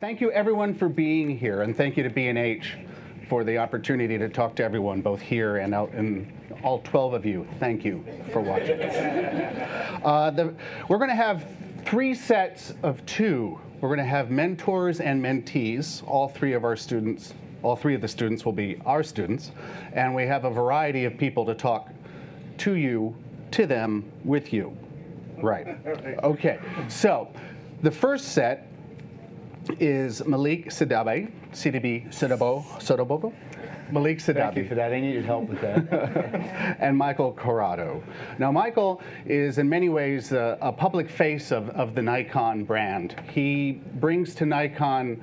Thank you everyone for being here, and thank you to B&H for the opportunity to talk to everyone, both here and out, and all 12 of you. Thank you for watching. We're going to have 3 sets of 2. We're going to have mentors and mentees. All 3 of the students will be our students, and we have a variety of people to talk to you, to them, with you. Right. Okay. So the first set is Malik Sidabe, Sidabobo? Malik Sidabe. Thank you for that. I needed help with that. And Michael Corrado. Now, Michael is in many ways a public face of the Nikon brand. He brings to Nikon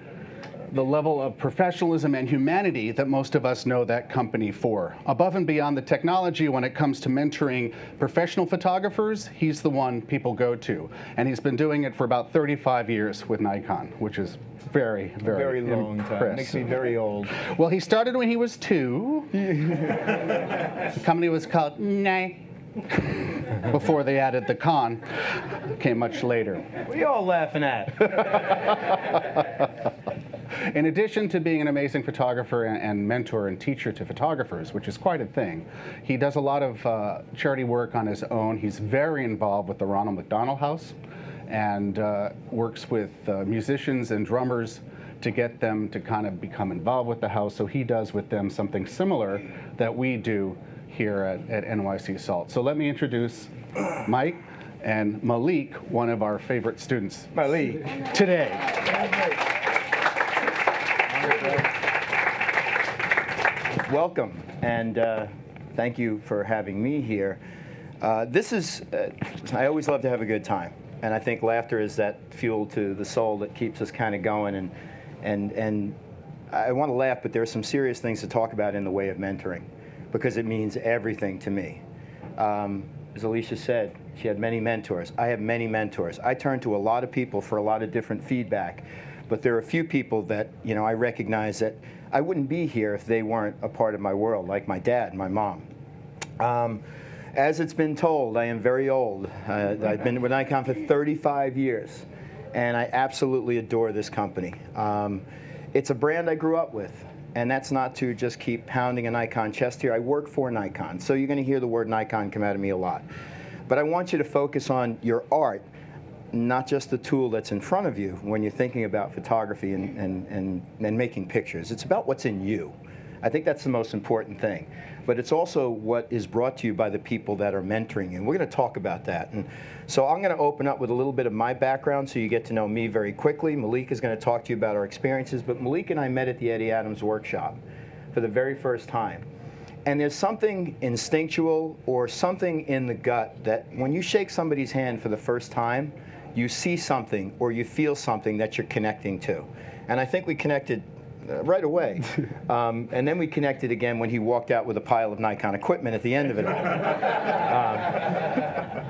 the level of professionalism and humanity that most of us know that company for. Above and beyond the technology, when it comes to mentoring professional photographers, he's the one people go to. And he's been doing it for about 35 years with Nikon, which is very, very long time. Makes me very old. Well, he started when he was 2. The company was called Nay. Before they added the con, came much later. What are you all laughing at? In addition to being an amazing photographer and mentor and teacher to photographers, which is quite a thing, he does a lot of charity work on his own. He's very involved with the Ronald McDonald House and works with musicians and drummers to get them to kind of become involved with the house. So he does with them something similar that we do here at NYC Salt. So let me introduce Mike and Malik, one of our favorite students. Malik. Today. Welcome, and thank you for having me here. I always love to have a good time, and I think laughter is that fuel to the soul that keeps us kind of going, and I want to laugh, but there are some serious things to talk about in the way of mentoring, because it means everything to me. As Alicia said, she had many mentors. I have many mentors. I turn to a lot of people for a lot of different feedback, but there are a few people that I recognize that I wouldn't be here if they weren't a part of my world, like my dad and my mom. As it's been told, I am very old. I've been with Nikon for 35 years, and I absolutely adore this company. It's a brand I grew up with. And that's not to just keep pounding a Nikon chest here. I work for Nikon, so you're going to hear the word Nikon come out of me a lot. But I want you to focus on your art, not just the tool that's in front of you when you're thinking about photography and making pictures. It's about what's in you. I think that's the most important thing. But it's also what is brought to you by the people that are mentoring you. And we're going to talk about that. And so I'm going to open up with a little bit of my background so you get to know me very quickly. Malik is going to talk to you about our experiences. But Malik and I met at the Eddie Adams workshop for the very first time. And there's something instinctual or something in the gut that when you shake somebody's hand for the first time, you see something or you feel something that you're connecting to. And I think we connected right away. And then we connected again when he walked out with a pile of Nikon equipment at the end of it all.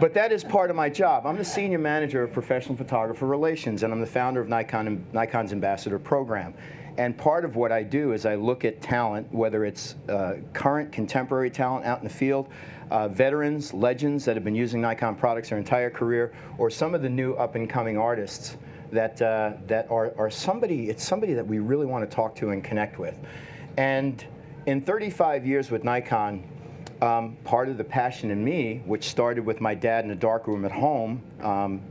But that is part of my job. I'm the senior manager of professional photographer relations, and I'm the founder of Nikon's Ambassador Program. And part of what I do is I look at talent, whether it's current contemporary talent out in the field, veterans, legends that have been using Nikon products their entire career, or some of the new up-and-coming artists that are somebody that we really want to talk to and connect with. And in 35 years with Nikon, part of the passion in me, which started with my dad in a dark room at home,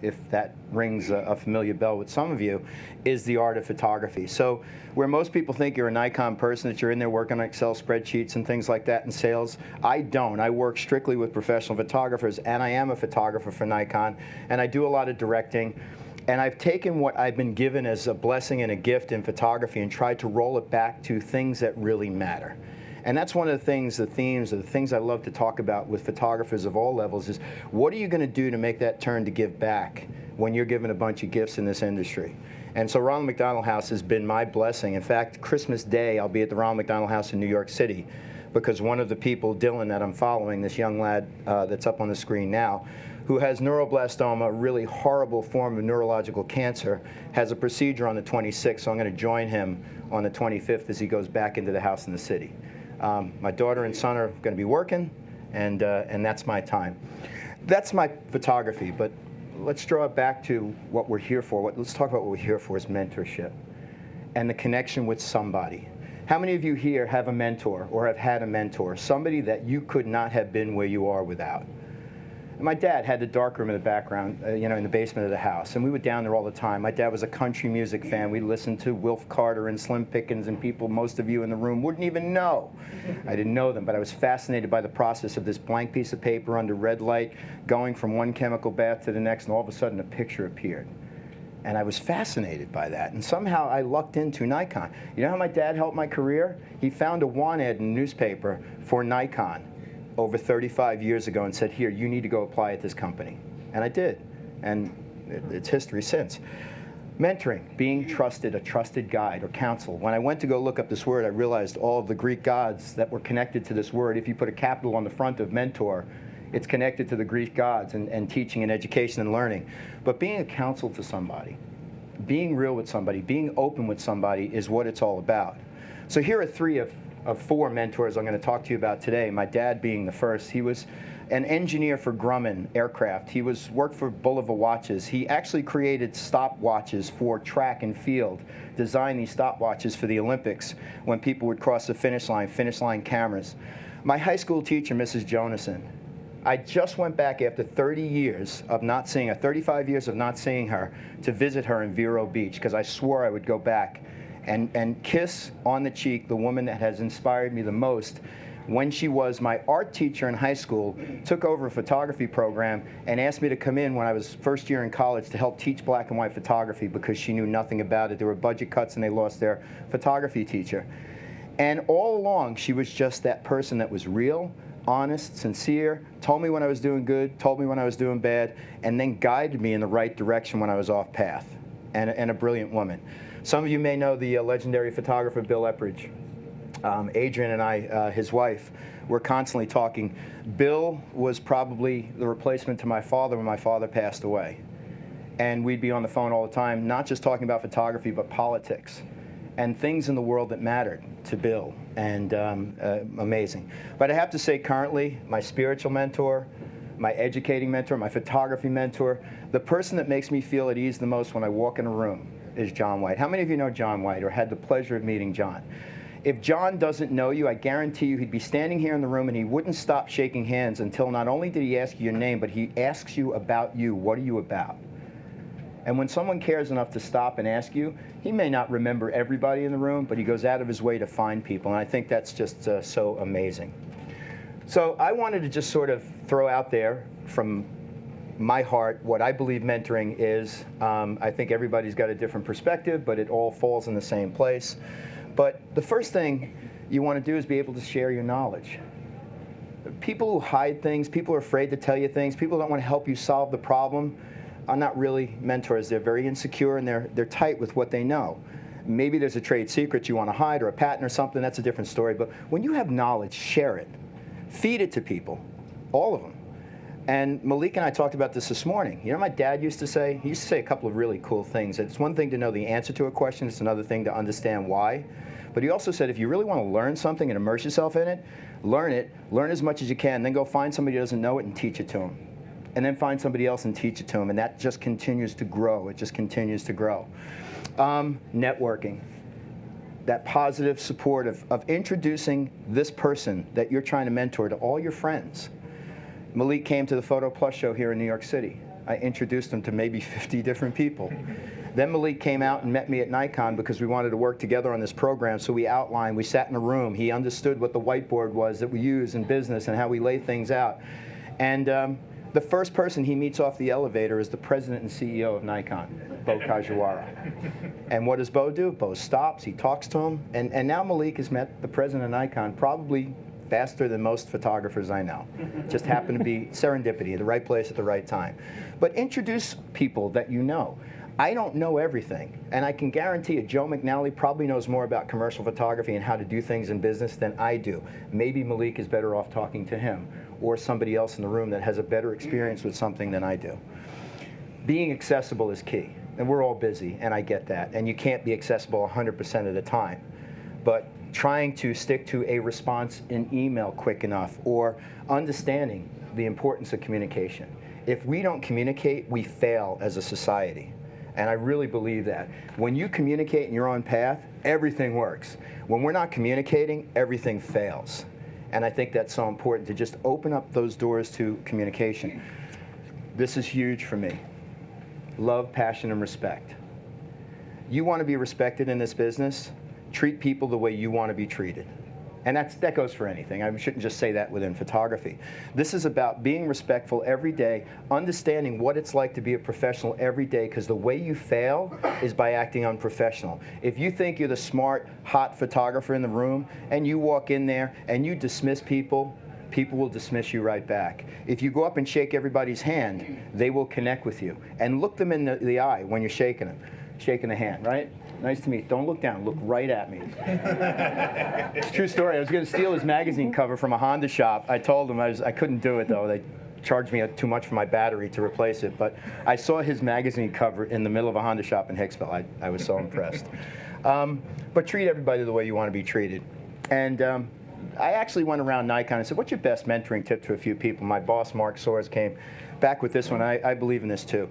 if that rings a familiar bell with some of you, is the art of photography. So where most people think you're a Nikon person, that you're in there working on Excel spreadsheets and things like that in sales, I don't. I work strictly with professional photographers, and I am a photographer for Nikon, and I do a lot of directing. And I've taken what I've been given as a blessing and a gift in photography and tried to roll it back to things that really matter. And that's one of the things, the themes, or the things I love to talk about with photographers of all levels is, what are you going to do to make that turn to give back when you're given a bunch of gifts in this industry? And so Ronald McDonald House has been my blessing. In fact, Christmas Day, I'll be at the Ronald McDonald House in New York City, because one of the people, Dylan, that I'm following, this young lad that's up on the screen now, who has neuroblastoma, a really horrible form of neurological cancer, has a procedure on the 26th, so I'm going to join him on the 25th as he goes back into the house in the city. My daughter and son are going to be working, and that's my time. That's my photography, but let's draw it back to what we're here for. Let's talk about what we're here for is mentorship. and the connection with somebody. How many of you here have a mentor or have had a mentor, somebody that you could not have been where you are without? My dad had the darkroom in the background, in the basement of the house, and we were down there all the time. My dad was a country music fan. We listened to Wilf Carter and Slim Pickens and people most of you in the room wouldn't even know. I didn't know them, but I was fascinated by the process of this blank piece of paper under red light, going from one chemical bath to the next, and all of a sudden a picture appeared. And I was fascinated by that. And somehow I lucked into Nikon. You know how my dad helped my career? He found a want ad in the newspaper for Nikon over 35 years ago and said, here, you need to go apply at this company. And I did. And it's history since. Mentoring, being trusted, a trusted guide or counsel. When I went to go look up this word, I realized all of the Greek gods that were connected to this word. If you put a capital on the front of mentor, it's connected to the Greek gods and teaching and education and learning. But being a counsel to somebody, being real with somebody, being open with somebody is what it's all about. So here are three of 4 mentors I'm going to talk to you about today. My dad being the first. He was an engineer for Grumman Aircraft. He worked for Bulova Watches. He actually created stopwatches for track and field, designed these stopwatches for the Olympics when people would cross the finish line cameras. My high school teacher, Mrs. Jonason, I just went back after 30 years of not seeing her, 35 years of not seeing her, to visit her in Vero Beach, because I swore I would go back and kiss on the cheek the woman that has inspired me the most. When she was my art teacher in high school, took over a photography program and asked me to come in when I was first year in college to help teach black and white photography because she knew nothing about it. There were budget cuts and they lost their photography teacher. And all along, she was just that person that was real, honest, sincere, told me when I was doing good, told me when I was doing bad, and then guided me in the right direction when I was off path, and a brilliant woman. Some of you may know the legendary photographer Bill Epridge. Adrian and I, his wife, were constantly talking. Bill was probably the replacement to my father when my father passed away. And we'd be on the phone all the time, not just talking about photography, but politics and things in the world that mattered to Bill, and amazing. But I have to say, currently, my spiritual mentor, my educating mentor, my photography mentor, the person that makes me feel at ease the most when I walk in a room is John White. How many of you know John White or had the pleasure of meeting John? If John doesn't know you, I guarantee you he'd be standing here in the room and he wouldn't stop shaking hands until not only did he ask you your name, but he asks you about you. What are you about? And when someone cares enough to stop and ask you, he may not remember everybody in the room, but he goes out of his way to find people. And I think that's just so amazing. So I wanted to just sort of throw out there from my heart what I believe mentoring is. I think everybody's got a different perspective, but it all falls in the same place. But the first thing you want to do is be able to share your knowledge. People who hide things, people who are afraid to tell you things, people who don't want to help you solve the problem are not really mentors. They're very insecure and they're tight with what they know. Maybe there's a trade secret you want to hide or a patent or something, that's a different story. But when you have knowledge, share it. Feed it to people, all of them. And Malik and I talked about this morning. You know what my dad used to say? He used to say a couple of really cool things. It's one thing to know the answer to a question, it's another thing to understand why. But he also said if you really want to learn something and immerse yourself in it, learn as much as you can, then go find somebody who doesn't know it and teach it to them. And then find somebody else and teach it to them, and that just continues to grow. It just continues to grow. Networking. That positive support of introducing this person that you're trying to mentor to all your friends. Malik came to the Photo Plus show here in New York City. I introduced him to maybe 50 different people. Then Malik came out and met me at Nikon because we wanted to work together on this program, so we outlined, we sat in a room, he understood what the whiteboard was that we use in business and how we lay things out. And the first person he meets off the elevator is the president and CEO of Nikon, Bo Kajiwara. And what does Bo do? Bo stops, he talks to him, and now Malik has met the president of Nikon probably faster than most photographers I know. Just happened to be serendipity, the right place at the right time. But introduce people that you know. I don't know everything, and I can guarantee you Joe McNally probably knows more about commercial photography and how to do things in business than I do. Maybe Malik is better off talking to him or somebody else in the room that has a better experience with something than I do. Being accessible is key, and we're all busy, and I get that, and you can't be accessible 100% of the time. But trying to stick to a response in email quick enough, or understanding the importance of communication. If we don't communicate, we fail as a society. And I really believe that. When you communicate and you're on path, everything works. When we're not communicating, everything fails. And I think that's so important to just open up those doors to communication. This is huge for me. Love, passion, and respect. You want to be respected in this business, treat people the way you want to be treated. And that goes for anything. I shouldn't just say that within photography. This is about being respectful every day, understanding what it's like to be a professional every day, because the way you fail is by acting unprofessional. If you think you're the smart, hot photographer in the room, and you walk in there and you dismiss people, people will dismiss you right back. If you go up and shake everybody's hand, they will connect with you. And look them in the eye when you're shaking them. Shaking the hand, right? Nice to meet you. Don't look down. Look right at me. It's a true story. I was going to steal his magazine cover from a Honda shop. I told him I couldn't do it, though. They charged me too much for my battery to replace it. But I saw his magazine cover in the middle of a Honda shop in Hicksville. I was so impressed. But treat everybody the way you want to be treated. And I actually went around Nikon and said, what's your best mentoring tip to a few people? My boss, Mark Soares, came back with this one. I believe in this, too.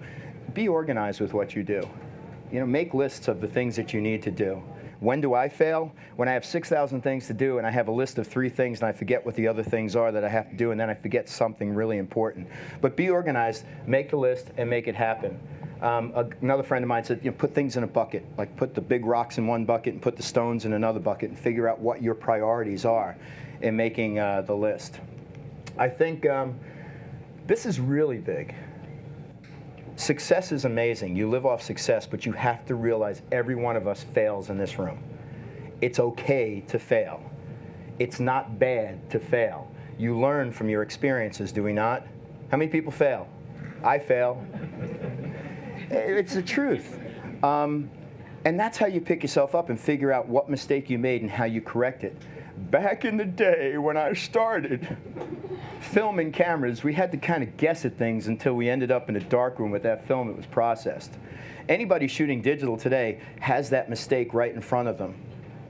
Be organized with what you do. You know, make lists of the things that you need to do. When do I fail? When I have 6,000 things to do and I have a list of 3 things and I forget what the other things are that I have to do, and then I forget something really important. But be organized, make the list, and make it happen. Another friend of mine said, put things in a bucket. Like put the big rocks in one bucket and put the stones in another bucket, and figure out what your priorities are in making the list. I think this is really big. Success is amazing. You live off success, but you have to realize every one of us fails in this room. It's okay to fail. It's not bad to fail. You learn from your experiences, do we not? How many people fail? I fail. It's the truth. And that's how you pick yourself up and figure out what mistake you made and how you correct it. Back in the day when I started filming cameras, we had to kind of guess at things until we ended up in a dark room with that film that was processed. Anybody shooting digital today has that mistake right in front of them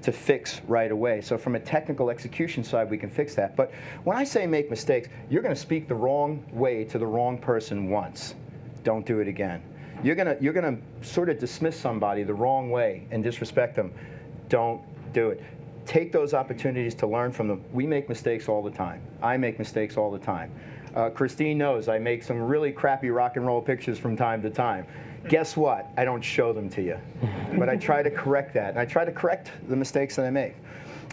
to fix right away. So from a technical execution side, we can fix that. But when I say make mistakes, you're going to speak the wrong way to the wrong person once. Don't do it again. You're going to sort of dismiss somebody the wrong way and disrespect them. Don't do it. Take those opportunities to learn from them. We make mistakes all the time. I make mistakes all the time. Christine knows I make some really crappy rock and roll pictures from time to time. Guess what? I don't show them to you. But I try to correct that. And I try to correct the mistakes that I make.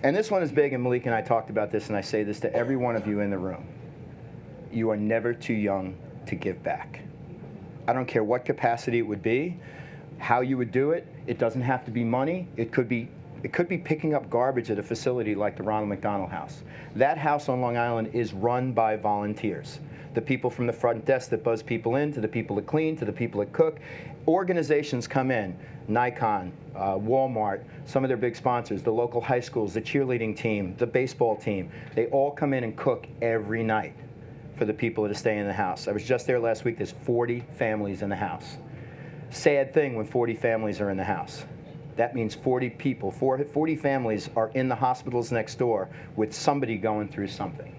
And this one is big, and Malik and I talked about this, and I say this to every one of you in the room. You are never too young to give back. I don't care what capacity it would be, how you would do it. It doesn't have to be money. It could be picking up garbage at a facility like the Ronald McDonald House. That house on Long Island is run by volunteers. The people from the front desk that buzz people in, to the people that clean, to the people that cook. Organizations come in, Nikon, Walmart, some of their big sponsors, the local high schools, the cheerleading team, the baseball team. They all come in and cook every night for the people that are staying in the house. I was just there last week. There's 40 families in the house. Sad thing when 40 families are in the house. That means 40 people, 40 families are in the hospitals next door with somebody going through something.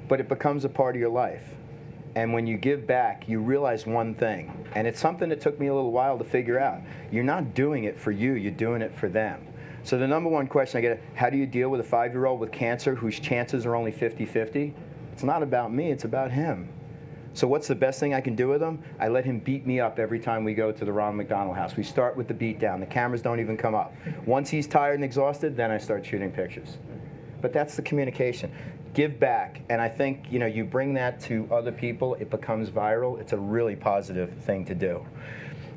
But it becomes a part of your life. And when you give back, you realize one thing. And it's something that took me a little while to figure out. You're not doing it for you, you're doing it for them. So the number one question I get, how do you deal with a 5-year-old with cancer whose chances are only 50-50? It's not about me, it's about him. So what's the best thing I can do with him? I let him beat me up every time we go to the Ronald McDonald House. We start with the beat down. The cameras don't even come up. Once he's tired and exhausted, then I start shooting pictures. But that's the communication. Give back. And I think, you bring that to other people, it becomes viral. It's a really positive thing to do.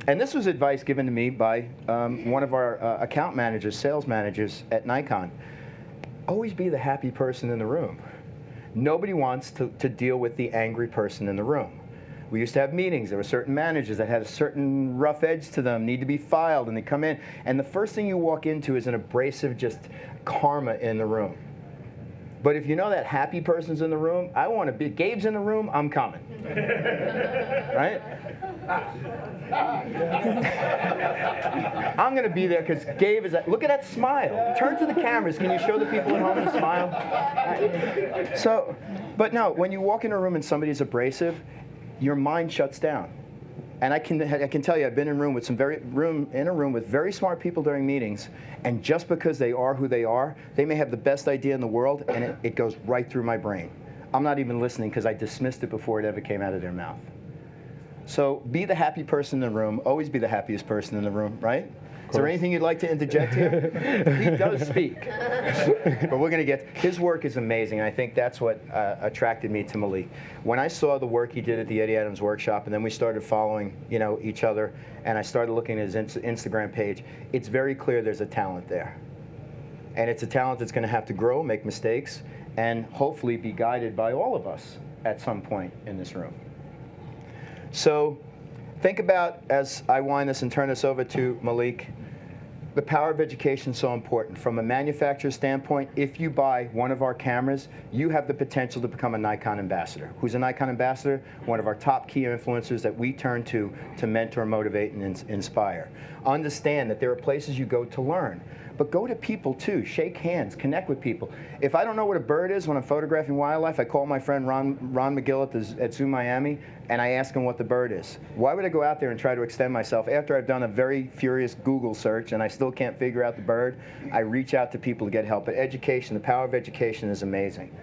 And this was advice given to me by one of our account managers, sales managers at Nikon. Always be the happy person in the room. Nobody wants to deal with the angry person in the room. We used to have meetings. There were certain managers that had a certain rough edge to them, need to be filed, and they come in. And the first thing you walk into is an abrasive, just karma in the room. But if you know that happy person's in the room, I want to be, Gabe's in the room, I'm coming. Right? I'm going to be there because Gabe is, look at that smile. Turn to the cameras. Can you show the people at home the smile? So, but no, when you walk in a room and somebody's abrasive, your mind shuts down. And I can tell you, I've been in a room with very smart people during meetings, and just because they are who they are, they may have the best idea in the world, and it goes right through my brain. I'm not even listening because I dismissed it before it ever came out of their mouth. So be the happy person in the room. Always be the happiest person in the room, right? Is there anything you'd like to interject here? He does speak. But we're going to get, his work is amazing. I think that's what attracted me to Malik. When I saw the work he did at the Eddie Adams Workshop, and then we started following, each other, and I started looking at his Instagram page, it's very clear there's a talent there. And it's a talent that's going to have to grow, make mistakes, and hopefully be guided by all of us at some point in this room. So think about, as I wind this and turn this over to Malik, the power of education is so important. From a manufacturer standpoint, if you buy one of our cameras, you have the potential to become a Nikon ambassador. Who's a Nikon ambassador? One of our top key influencers that we turn to mentor, motivate, and inspire. Understand that there are places you go to learn. But go to people too, shake hands, connect with people. If I don't know what a bird is when I'm photographing wildlife, I call my friend Ron McGill at Zoo Miami, and I ask him what the bird is. Why would I go out there and try to extend myself after I've done a very furious Google search and I still can't figure out the bird? I reach out to people to get help. But education, the power of education is amazing.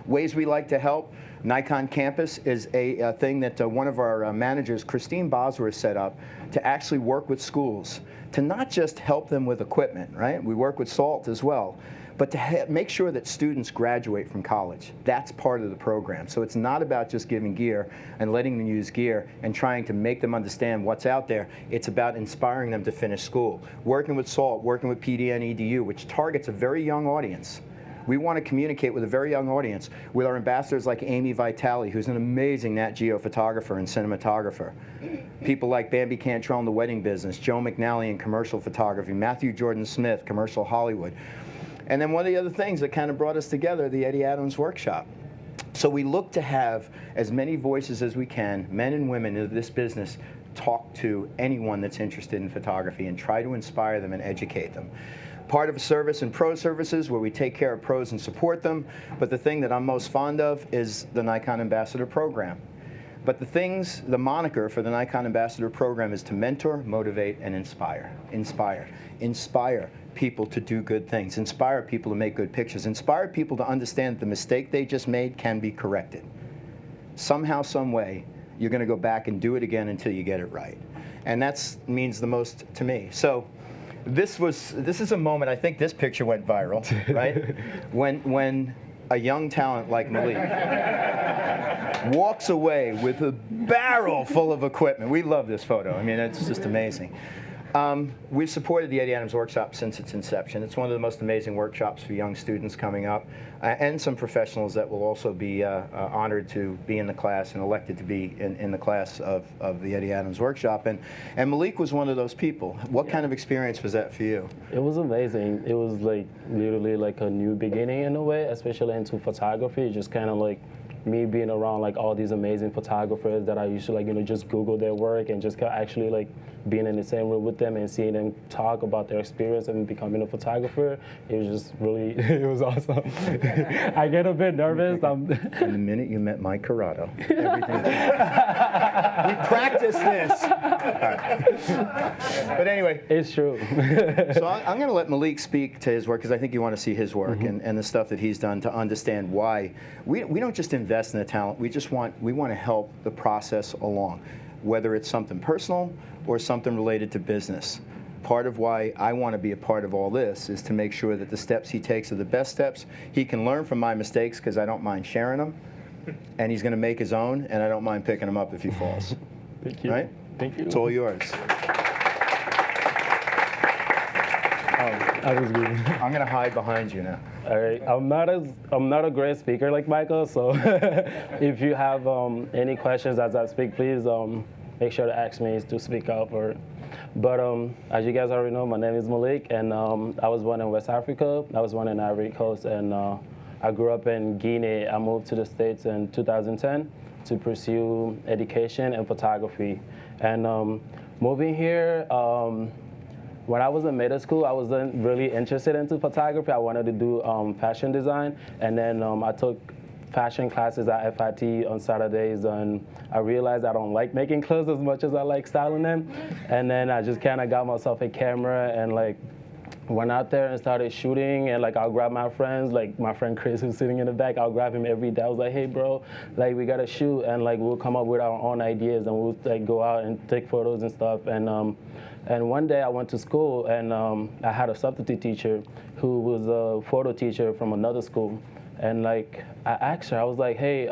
Ways we like to help. Nikon Campus is a thing that one of our managers, Christine Bosworth, set up to actually work with schools, to not just help them with equipment, right? We work with SALT as well, but to make sure that students graduate from college. That's part of the program. So it's not about just giving gear and letting them use gear and trying to make them understand what's out there. It's about inspiring them to finish school. Working with SALT, working with PDN EDU, which targets a very young audience. We want to communicate with a very young audience, with our ambassadors like Amy Vitale, who's an amazing Nat Geo photographer and cinematographer. People like Bambi Cantrell in the wedding business, Joe McNally in commercial photography, Matthew Jordan Smith, commercial Hollywood. And then one of the other things that kind of brought us together, the Eddie Adams Workshop. So we look to have as many voices as we can, men and women in this business, talk to anyone that's interested in photography and try to inspire them and educate them. Part of service and pro services where we take care of pros and support them, but the thing that I'm most fond of is the Nikon Ambassador Program. But the moniker for the Nikon Ambassador Program is to mentor, motivate, and inspire. Inspire people to do good things. Inspire people to make good pictures. Inspire people to understand that the mistake they just made can be corrected. Somehow, some way, you're going to go back and do it again until you get it right. And that means the most to me. So this is a moment, I think this picture went viral, right? When a young talent like Malik walks away with a barrel full of equipment. We love this photo. I mean, it's just amazing. We've supported the Eddie Adams Workshop since its inception. It's one of the most amazing workshops for young students coming up, and some professionals that will also be honored to be in the class and elected to be in the class of the Eddie Adams Workshop. And Malik was one of those people. What kind of experience was that for you? It was amazing. It was like literally like a new beginning in a way, especially into photography. Just kind of like me being around like all these amazing photographers that I used to like, just Google their work and just actually like being in the same room with them and seeing them talk about their experience and becoming a photographer. It was just really, it was awesome. I get a bit nervous. And the minute you met Mike Corrado, everything. We practiced this. Right. But anyway. It's true. So I'm going to let Malik speak to his work because I think you want to see his work and the stuff that he's done to understand why we don't just invest in the talent. We want to help the process along, whether it's something personal or something related to business. Part of why I want to be a part of all this is to make sure that the steps he takes are the best steps. He can learn from my mistakes because I don't mind sharing them, and he's going to make his own, and I don't mind picking him up if he falls. Thank you. Right? Thank you. It's all yours. I was good. I'm going to hide behind you now. All right. I'm not a great speaker like Michael, so if you have any questions as I speak, please make sure to ask me to speak up. But as you guys already know, my name is Malik, and I was born in West Africa. I was born in Ivory Coast, and I grew up in Guinea. I moved to the States in 2010 to pursue education and photography. And moving here, when I was in middle school, I wasn't really interested into photography. I wanted to do fashion design, and then I took fashion classes at FIT on Saturdays, and I realized I don't like making clothes as much as I like styling them. And then I just kind of got myself a camera and like went out there and started shooting, and like I'll grab my friends, like my friend Chris who's sitting in the back, I'll grab him every day. I was like, hey bro, like we gotta shoot, and like we'll come up with our own ideas, and we'll like go out and take photos and stuff. And one day I went to school, and I had a substitute teacher who was a photo teacher from another school, and like I asked her, I was like, hey,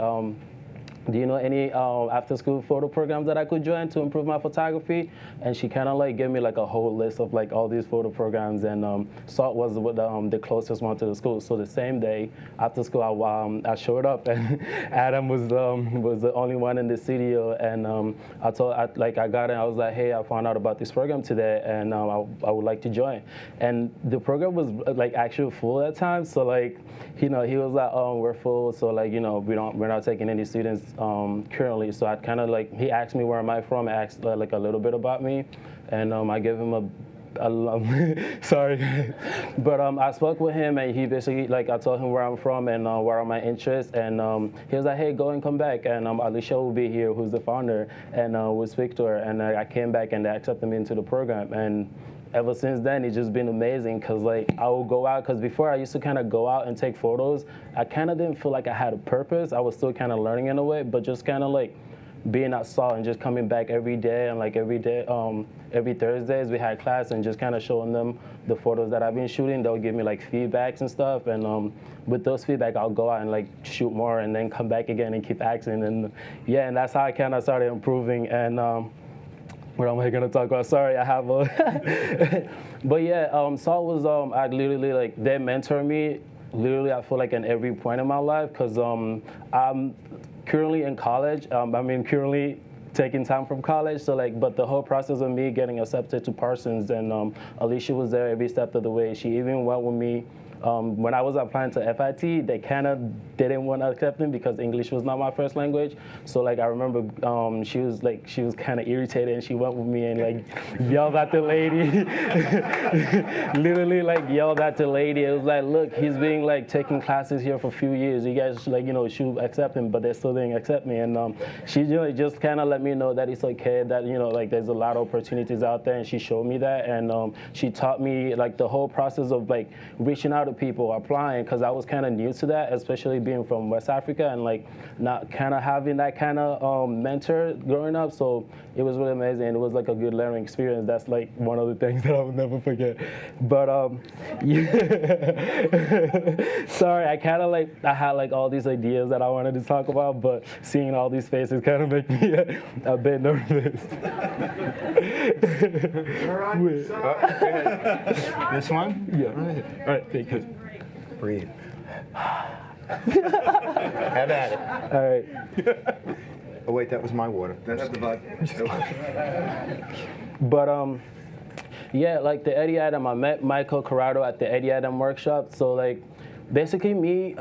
do you know any after-school photo programs that I could join to improve my photography? And she kind of like gave me like a whole list of like all these photo programs, and Salt was the closest one to the school. So the same day after school, I showed up, and Adam was the only one in the studio, and I got in. I was like, hey, I found out about this program today, and I would like to join. And the program was like actually full at times. So like, he was like, oh, we're full. So like, we're not taking any students currently. So I kind of like, he asked me where am I from, I asked like a little bit about me, and I gave him a sorry, but I spoke with him, and he basically, like, I told him where I'm from and what are my interests, and he was like, hey, go and come back, and Alicia will be here, who's the founder, and we'll speak to her, and I came back and they accepted me into the program, and ever since then, it's just been amazing, because like I will go out, because before I used to kind of go out and take photos, I kind of didn't feel like I had a purpose. I was still kind of learning in a way, but just kind of like being at Salt and just coming back every day, and like every day, every Thursdays we had class, and just kind of showing them the photos that I've been shooting. They'll give me like feedbacks and stuff, and with those feedback, I'll go out and like shoot more, and then come back again and keep asking, and yeah, and that's how I kind of started improving. And what am I gonna talk about? Sorry, I have a. But yeah, Salt was I literally like they mentor me. Literally, I feel like in every point in my life, because I'm currently in college. Currently taking time from college. So like, but the whole process of me getting accepted to Parsons, and Alicia was there every step of the way. She even went with me. When I was applying to FIT, they kind of didn't want to accept me because English was not my first language. So like I remember she was kind of irritated, and she went with me and like yelled at the lady. Literally like yelled at the lady. It was like, look, he's being like taking classes here for a few years. You guys like should accept him, but they still didn't accept me. And she just kind of let me know that it's okay, that like there's a lot of opportunities out there, and she showed me that, and she taught me like the whole process of like reaching out to people, applying, because I was kind of new to that, especially being from West Africa and like not kind of having that kind of mentor growing up. So it was really amazing. It was like a good learning experience. That's like one of the things that I will never forget. But yeah. Sorry, I kind of like I had like all these ideas that I wanted to talk about, but seeing all these faces kind of make me a bit nervous. All right. This one? Yeah. All right, thank you. Breathe. Have at it. All right. Oh wait, that was my water. That's the vibe. But yeah, like the Eddie Adam, I met Michael Corrado at the Eddie Adam workshop. So like, basically me,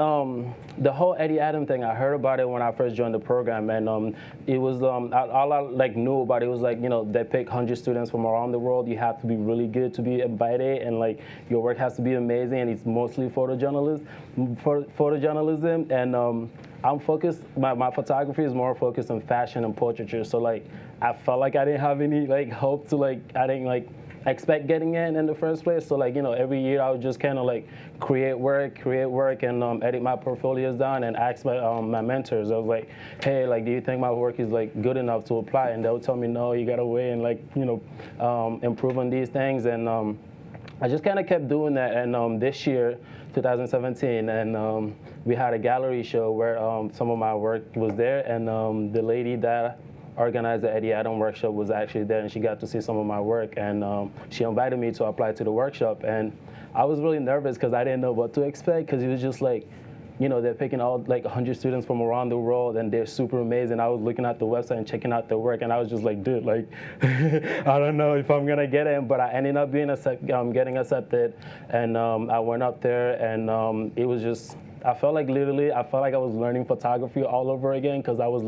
the whole Eddie Adam thing, I heard about it when I first joined the program, and it was all I like knew about it was like they pick 100 students from around the world. You have to be really good to be invited, and like your work has to be amazing. And it's mostly photojournalism, and I'm focused. My photography is more focused on fashion and portraiture. So like I felt like I didn't have any like hope to like I didn't like expect getting in the first place. So like every year I would just kind of like create work and edit my portfolios down and ask my mentors. I was like, hey, like, do you think my work is like good enough to apply? And they would tell me, no, you gotta wait and like improve on these things. And I just kind of kept doing that. And this year, 2017, and we had a gallery show where some of my work was there, and the lady that organized the Eddie Adam workshop was actually there, and she got to see some of my work, and she invited me to apply to the workshop. And I was really nervous because I didn't know what to expect, because it was just like, they're picking all like 100 students from around the world, and they're super amazing. I was looking at the website and checking out their work, and I was just like, dude, like, I don't know if I'm gonna get in, but I ended up being getting accepted, and I went up there, and it was just I felt like I was learning photography all over again because I was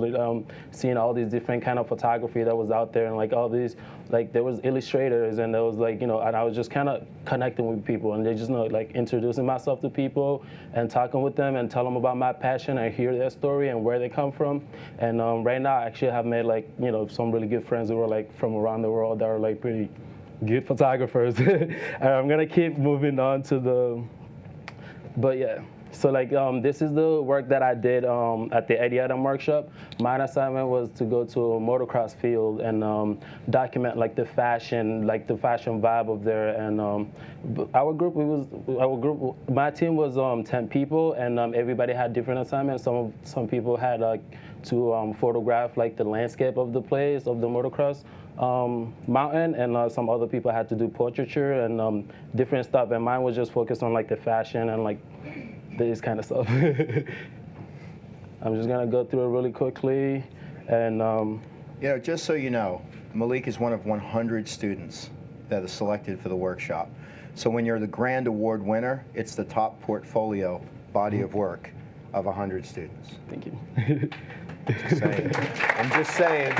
seeing all these different kind of photography that was out there, and like all these, like there was illustrators, and there was like, and I was just kind of connecting with people, and they just like introducing myself to people and talking with them and tell them about my passion and hear their story and where they come from. And right now I actually have made like, some really good friends who are like from around the world that are like pretty good photographers. And I'm gonna keep moving on to but yeah. So like this is the work that I did at the Eddie Adam workshop. My assignment was to go to a motocross field and document like the fashion vibe of there. And my team was 10 people, and everybody had different assignments. Some people had like to photograph like the landscape of the place of the motocross mountain, and some other people had to do portraiture and different stuff. And mine was just focused on like the fashion and like this kind of stuff. I'm just gonna go through it really quickly, and just so you know, Malik is one of 100 students that is selected for the workshop. So when you're the grand award winner, it's the top portfolio body of work of 100 students. Thank you. Just saying. I'm just saying.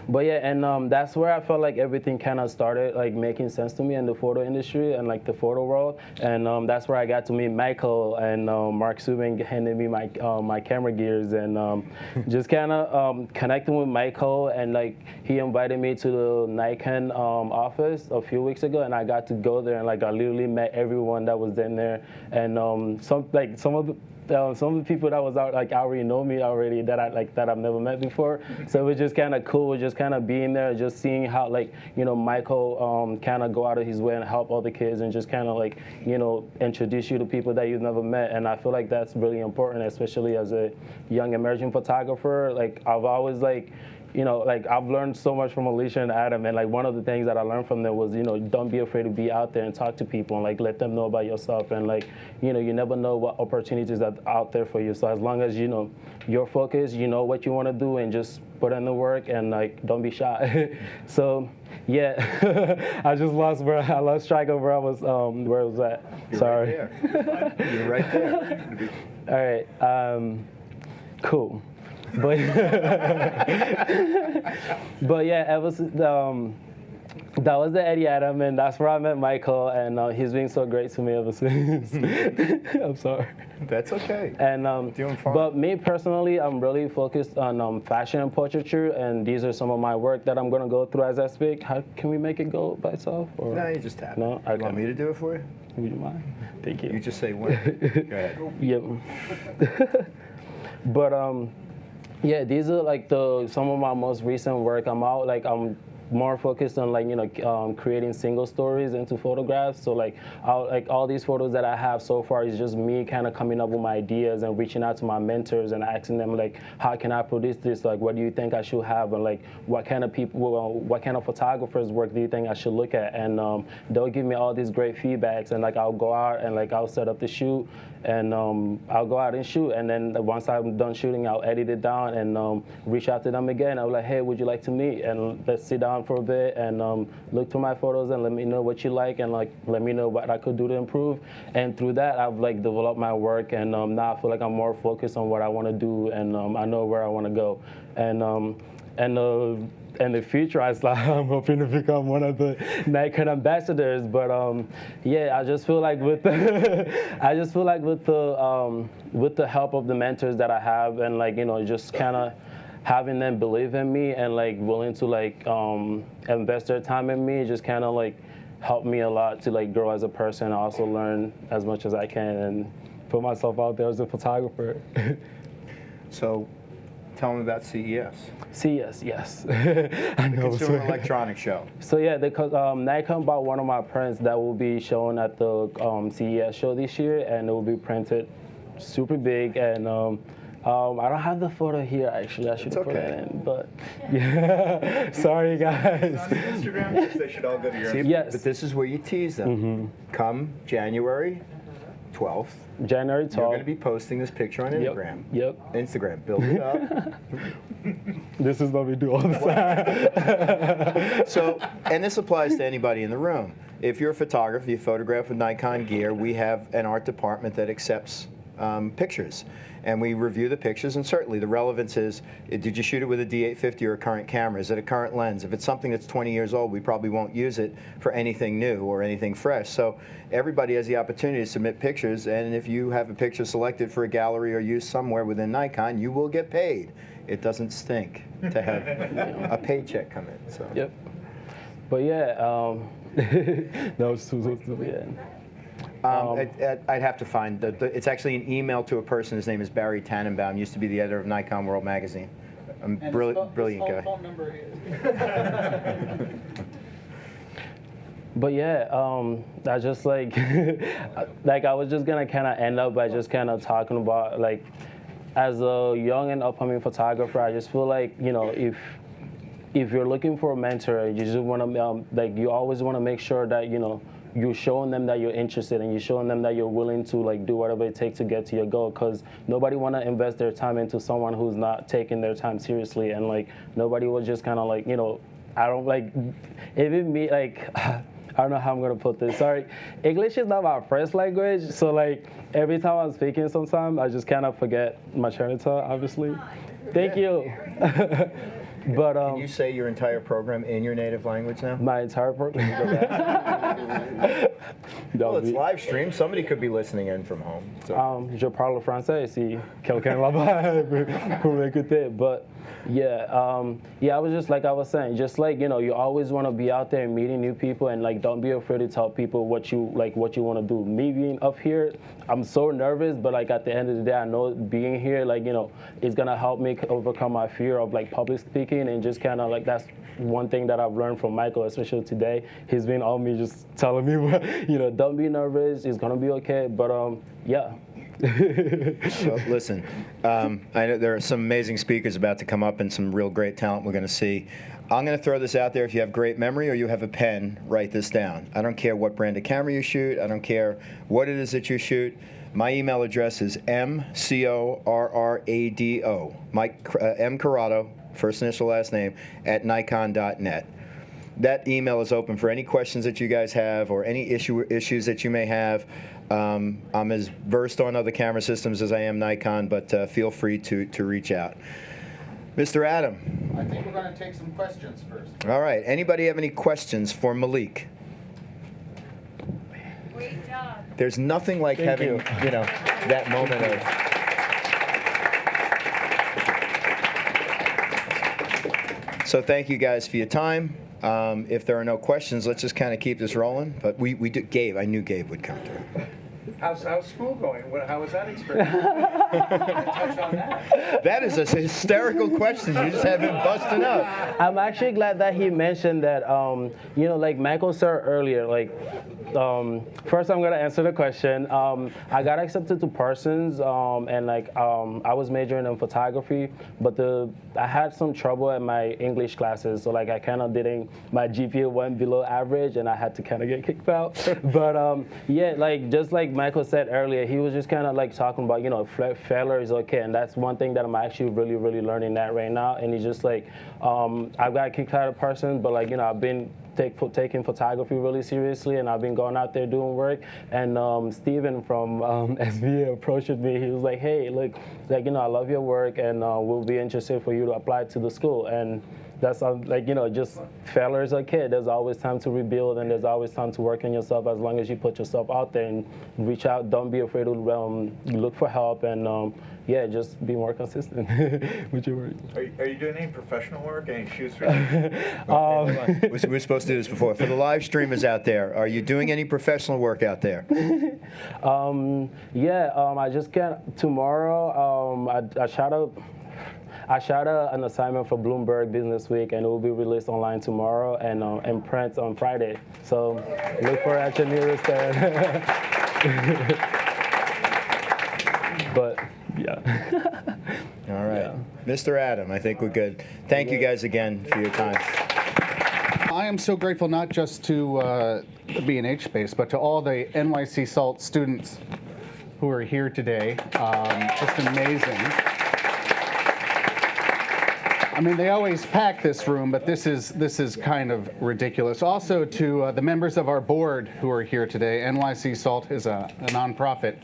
But yeah, and that's where I felt like everything kind of started like making sense to me in the photo industry and like the photo world. And that's where I got to meet Michael, and Mark Subin handed me my camera gears, and just kind of connecting with Michael, and like he invited me to the Nikon office a few weeks ago, and I got to go there, and like I literally met everyone that was in there, and some of the people that was out like already know me already that I've never met before. So it was just kind of cool, just kind of being there, just seeing how like Michael kind of go out of his way and help other kids, and just kind of like introduce you to people that you've never met. And I feel like that's really important, especially as a young emerging photographer. Like I've always like I've learned so much from Alicia and Adam, and like one of the things that I learned from them was, don't be afraid to be out there and talk to people and like let them know about yourself, and like, you never know what opportunities are out there for you. So as long as you're focused, you know what you want to do, and just put in the work, and like don't be shy. So yeah, I lost track of where I was at. You're Sorry. Right there. You're right there. All right. Cool. But yeah, it was that was the Eddie Adam, and that's where I met Michael, and he's been so great to me ever since. I'm sorry. That's okay. And doing fine. But me personally, I'm really focused on fashion and portraiture, and these are some of my work that I'm gonna go through as I speak. How can we make it go by itself? Or? No, you just tap. No, You want me to do it for you? Would you mind? Thank you. You just say when. Go ahead. Yep. But yeah, these are like some of my most recent work. I'm more focused on like creating single stories into photographs. So like all these photos that I have so far is just me kind of coming up with my ideas and reaching out to my mentors and asking them like, how can I produce this? Like, what do you think I should have? And like, what kind of photographers' work do you think I should look at? And they'll give me all these great feedbacks, and like I'll go out and like I'll set up the shoot, and I'll go out and shoot, and then once I'm done shooting, I'll edit it down and reach out to them again. I'll be like, hey, would you like to meet? And let's sit down for a bit and look through my photos and let me know what you like, and like let me know what I could do to improve. And through that, I've like developed my work, and now I feel like I'm more focused on what I want to do, and I know where I want to go. In the future, I'm hoping to become one of the Nikon ambassadors. But yeah, I just feel like with the help of the mentors that I have, and like just kind of having them believe in me and like willing to like invest their time in me, just kind of like helped me a lot to like grow as a person. I also learn as much as I can and put myself out there as a photographer. So, tell them about CES. CES, yes. I know. Consumer Electronics Show. So yeah, Nikon bought one of my prints that will be shown at the CES show this year, and it will be printed super big. And I don't have the photo here actually. I should have put it in, but yeah. Sorry guys. On Instagram, they should all go to your. See, yes. But this is where you tease them. Mm-hmm. Come January 12th. January 12th. You're going to be posting this picture on Instagram. Yep. Instagram, build it up. This is what we do all the time. So, and this applies to anybody in the room. if you're a photographer, you photograph with Nikon gear, we have an art department that accepts pictures. And we review the pictures, and certainly the relevance is, did you shoot it with a D850 or a current camera? Is it a current lens? If it's something that's 20 years old, we probably won't use it for anything new or anything fresh. So everybody has the opportunity to submit pictures, and if you have a picture selected for a gallery or used somewhere within Nikon, you will get paid. It doesn't stink to have a paycheck come in. So. Yep. But yeah, that was too yeah. I'd have to find it's actually an email to a person. His name is Barry Tannenbaum. Used to be the editor of Nikon World Magazine. Brilliant guy. Phone number is. But yeah, I just like, like I was just gonna kind of end up by just kind of talking about like, as a young and upcoming photographer, I just feel like, you know, if you're looking for a mentor, you just want to like, you always want to make sure that, you know, you're showing them that you're interested and you're showing them that you're willing to like do whatever it takes to get to your goal, because nobody want to invest their time into someone who's not taking their time seriously, and like nobody was just kind of like, you know, I don't like, even me, like, I don't know how I'm gonna put this, sorry. English is not my first language, so like every time I'm speaking sometimes I just kind of forget my train of thought, obviously. Thank you. But can you say your entire program in your native language now? My entire program. Well, it's live stream. Somebody could be listening in from home. So. Je parle français si quelqu'un là-bas pour m'écouter. But yeah, yeah, I was just like I was saying, just like, you know, you always want to be out there and meeting new people, and like don't be afraid to tell people what you want to do. Me being up here, I'm so nervous, but like at the end of the day, I know being here, like, you know, it's gonna help me overcome my fear of like public speaking, and just kind of like that's one thing that I've learned from Michael, especially today. He's been on me, just telling me, you know, don't be nervous. It's gonna be okay. But yeah. So, listen, I know there are some amazing speakers about to come up and some real great talent we're going to see. I'm going to throw this out there. If you have great memory or you have a pen, write this down. I don't care what brand of camera you shoot. I don't care what it is that you shoot. My email address is mcorrado, M. Corrado, first initial, last name, at nikon.net. That email is open for any questions that you guys have or any issues that you may have. I'm as versed on other camera systems as I am Nikon, but feel free to reach out. Mr. Adam. I think we're going to take some questions first. All right. Anybody have any questions for Malik? Great job. There's nothing like having, you know, that moment of. So thank you guys for your time. If there are no questions, let's just kind of keep this rolling. But we do. Gabe, I knew Gabe would come through. How's school going? How was that experience? Touch on that. That is a hysterical question. You just have him busting up. I'm actually glad that he mentioned that, you know, like Michael said earlier, like, first I'm gonna answer the question. I got accepted to Parsons, and like, I was majoring in photography, but I had some trouble at my English classes, so like I kind of my GPA went below average, and I had to kind of get kicked out. But yeah, like just like Michael said earlier, he was just kind of like talking about, you know, failure is okay, and that's one thing that I'm actually really learning that right now. And he's just like, I've got kicked out of Parsons, but like, you know, I've been taking photography really seriously, and I've been going out there doing work. And Steven from SVA approached me. He was like, hey, look, like, you know, I love your work, and we'll be interested for you to apply to the school. And that's like, you know, just failure is okay. There's always time to rebuild, and there's always time to work on yourself as long as you put yourself out there and reach out. Don't be afraid to look for help, and yeah, just be more consistent with your work. Are you doing any professional work? Any shoots? We're supposed to do this before. For the live streamers out there, are you doing any professional work out there? Yeah, I just can't. Tomorrow, I shot an assignment for Bloomberg Business Week, and it will be released online tomorrow and print on Friday. So look for it at your nearest But yeah. All right. Yeah. Mr. Adam, I think we're good. Thank you guys again for your time. I am so grateful not just to B&H Space, but to all the NYC Salt students who are here today. Just amazing. I mean, they always pack this room, but this is kind of ridiculous. Also, to the members of our board who are here today, NYC Salt is a nonprofit,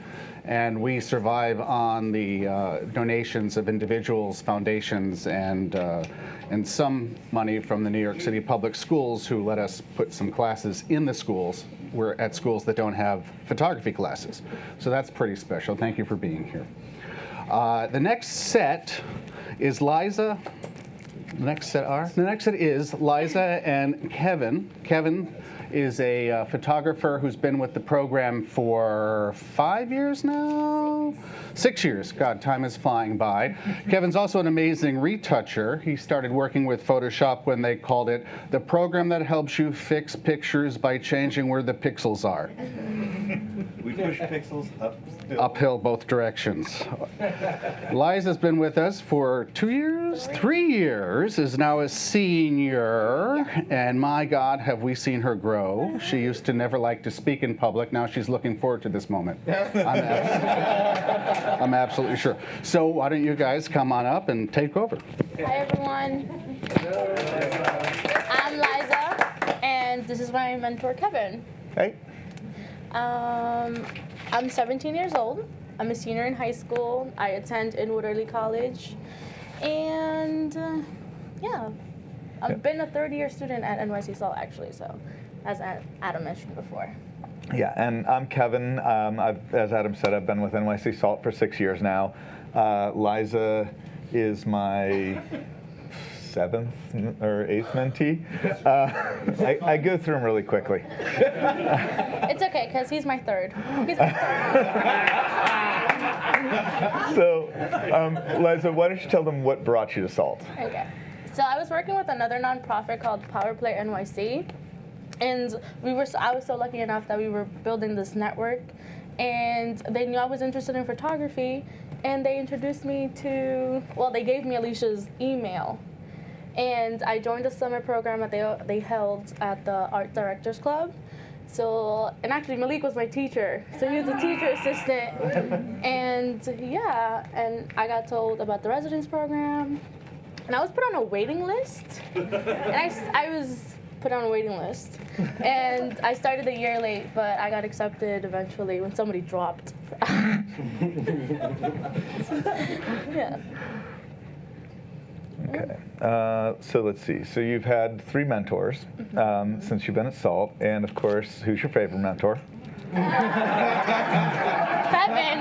and we survive on the donations of individuals, foundations, and some money from the New York City Public Schools, who let us put some classes in the schools. We're at schools that don't have photography classes, so that's pretty special. Thank you for being here. The next set is Liza. The next set is Liza and Kevin. Kevin is a photographer who's been with the program for 5 years now? 6 years. God, time is flying by. Kevin's also an amazing retoucher. He started working with Photoshop when they called it the program that helps you fix pictures by changing where the pixels are. We push pixels Uphill both directions. Liza's been with us for 2 years? 3 years, is now a senior, and my God, have we seen her grow. She used to never like to speak in public. Now she's looking forward to this moment. I'm absolutely sure. So why don't you guys come on up and take over? Hi, everyone. I'm Liza, and this is my mentor, Kevin. Hey. I'm 17 years old. I'm a senior in high school. I attend Inwood Early College. And yeah, I've been a third-year student at NYC Salt, actually, so as Adam mentioned before. Yeah, and I'm Kevin. As Adam said, I've been with NYC Salt for 6 years now. Liza is my 7th or 8th mentee. I go through them really quickly. It's okay, because he's my third. He's my third. So, Liza, why don't you tell them what brought you to Salt? Okay. So I was working with another nonprofit called Power Play NYC, and I was so lucky enough that we were building this network, and they knew I was interested in photography, and they introduced me to, well, they gave me Alicia's email, and I joined a summer program that they held at the Art Directors Club. So, and actually Malik was my teacher, so he was a teacher assistant, and yeah, and I got told about the residence program, and I was put on a waiting list, and I was put on a waiting list, and I started a year late, but I got accepted eventually when somebody dropped. Yeah. Okay, so let's see. So you've had 3 mentors since you've been at Salt, and of course, who's your favorite mentor? Kevin.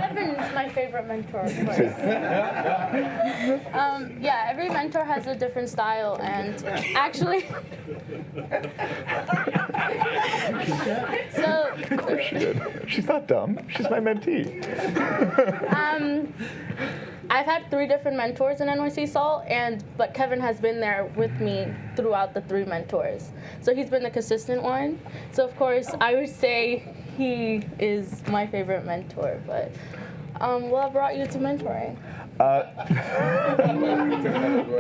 Kevin's my favorite mentor, of course. Yeah, every mentor has a different style, and actually, so. Of course she did. She's not dumb. She's my mentee. I've had 3 different mentors in NYC Salt, but Kevin has been there with me throughout the 3 mentors. So he's been the consistent one. So of course, I would say he is my favorite mentor. But what brought you to mentoring? All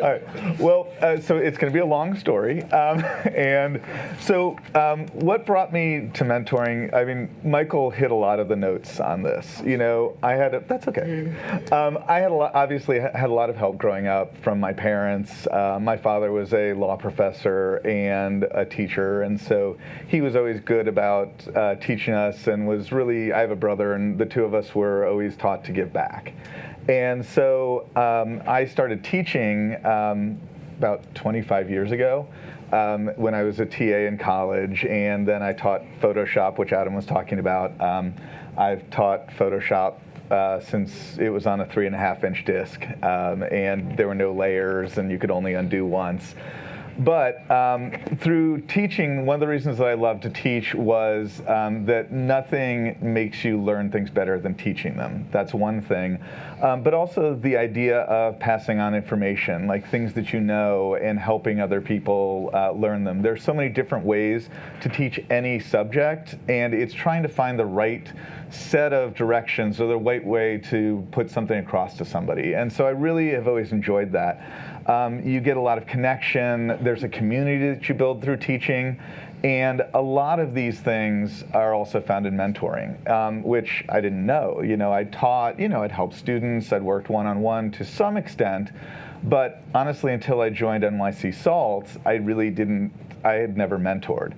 right. Well, so it's going to be a long story. And so what brought me to mentoring, I mean, Michael hit a lot of the notes on this. You know, that's okay. I obviously had a lot of help growing up from my parents. My father was a law professor and a teacher, and so he was always good about teaching us and was really, I have a brother, and the 2 of us were always taught to give back. And so I started teaching about 25 years ago when I was a TA in college, and then I taught Photoshop, which Adam was talking about. I've taught Photoshop since it was on a 3.5-inch disc, and there were no layers, and you could only undo once. But through teaching, one of the reasons that I love to teach was that nothing makes you learn things better than teaching them. That's one thing. But also the idea of passing on information, like things that you know, and helping other people learn them. There's so many different ways to teach any subject, and it's trying to find the right set of directions or the right way to put something across to somebody. And so I really have always enjoyed that. You get a lot of connection. There's a community that you build through teaching, And a lot of these things are also found in mentoring, which I didn't know. I taught, I'd helped students, I'd worked one-on-one to some extent, but honestly, until I joined NYC Salt, I had never mentored.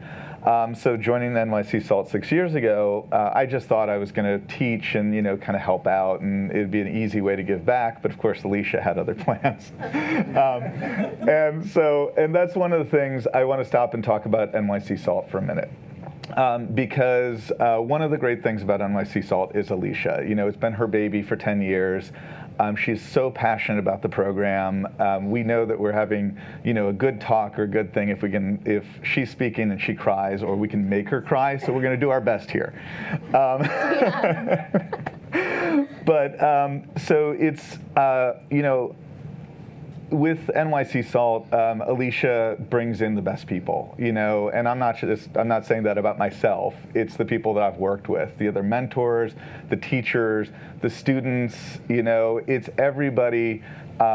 So joining the NYC Salt 6 years ago, I just thought I was going to teach and kind of help out, and it'd be an easy way to give back. But of course, Alicia had other plans, and that's one of the things I want to stop and talk about NYC Salt for a minute. Because one of the great things about NYC Salt is Alicia. It's been her baby for 10 years. She's so passionate about the program. We know that we're having, a good talk or a good thing if she's speaking and she cries, or we can make her cry. So we're going to do our best here. But so it's, with NYC Salt, Alicia brings in the best people, and I'm not saying that about myself. It's the people that I've worked with, the other mentors, the teachers, the students, it's everybody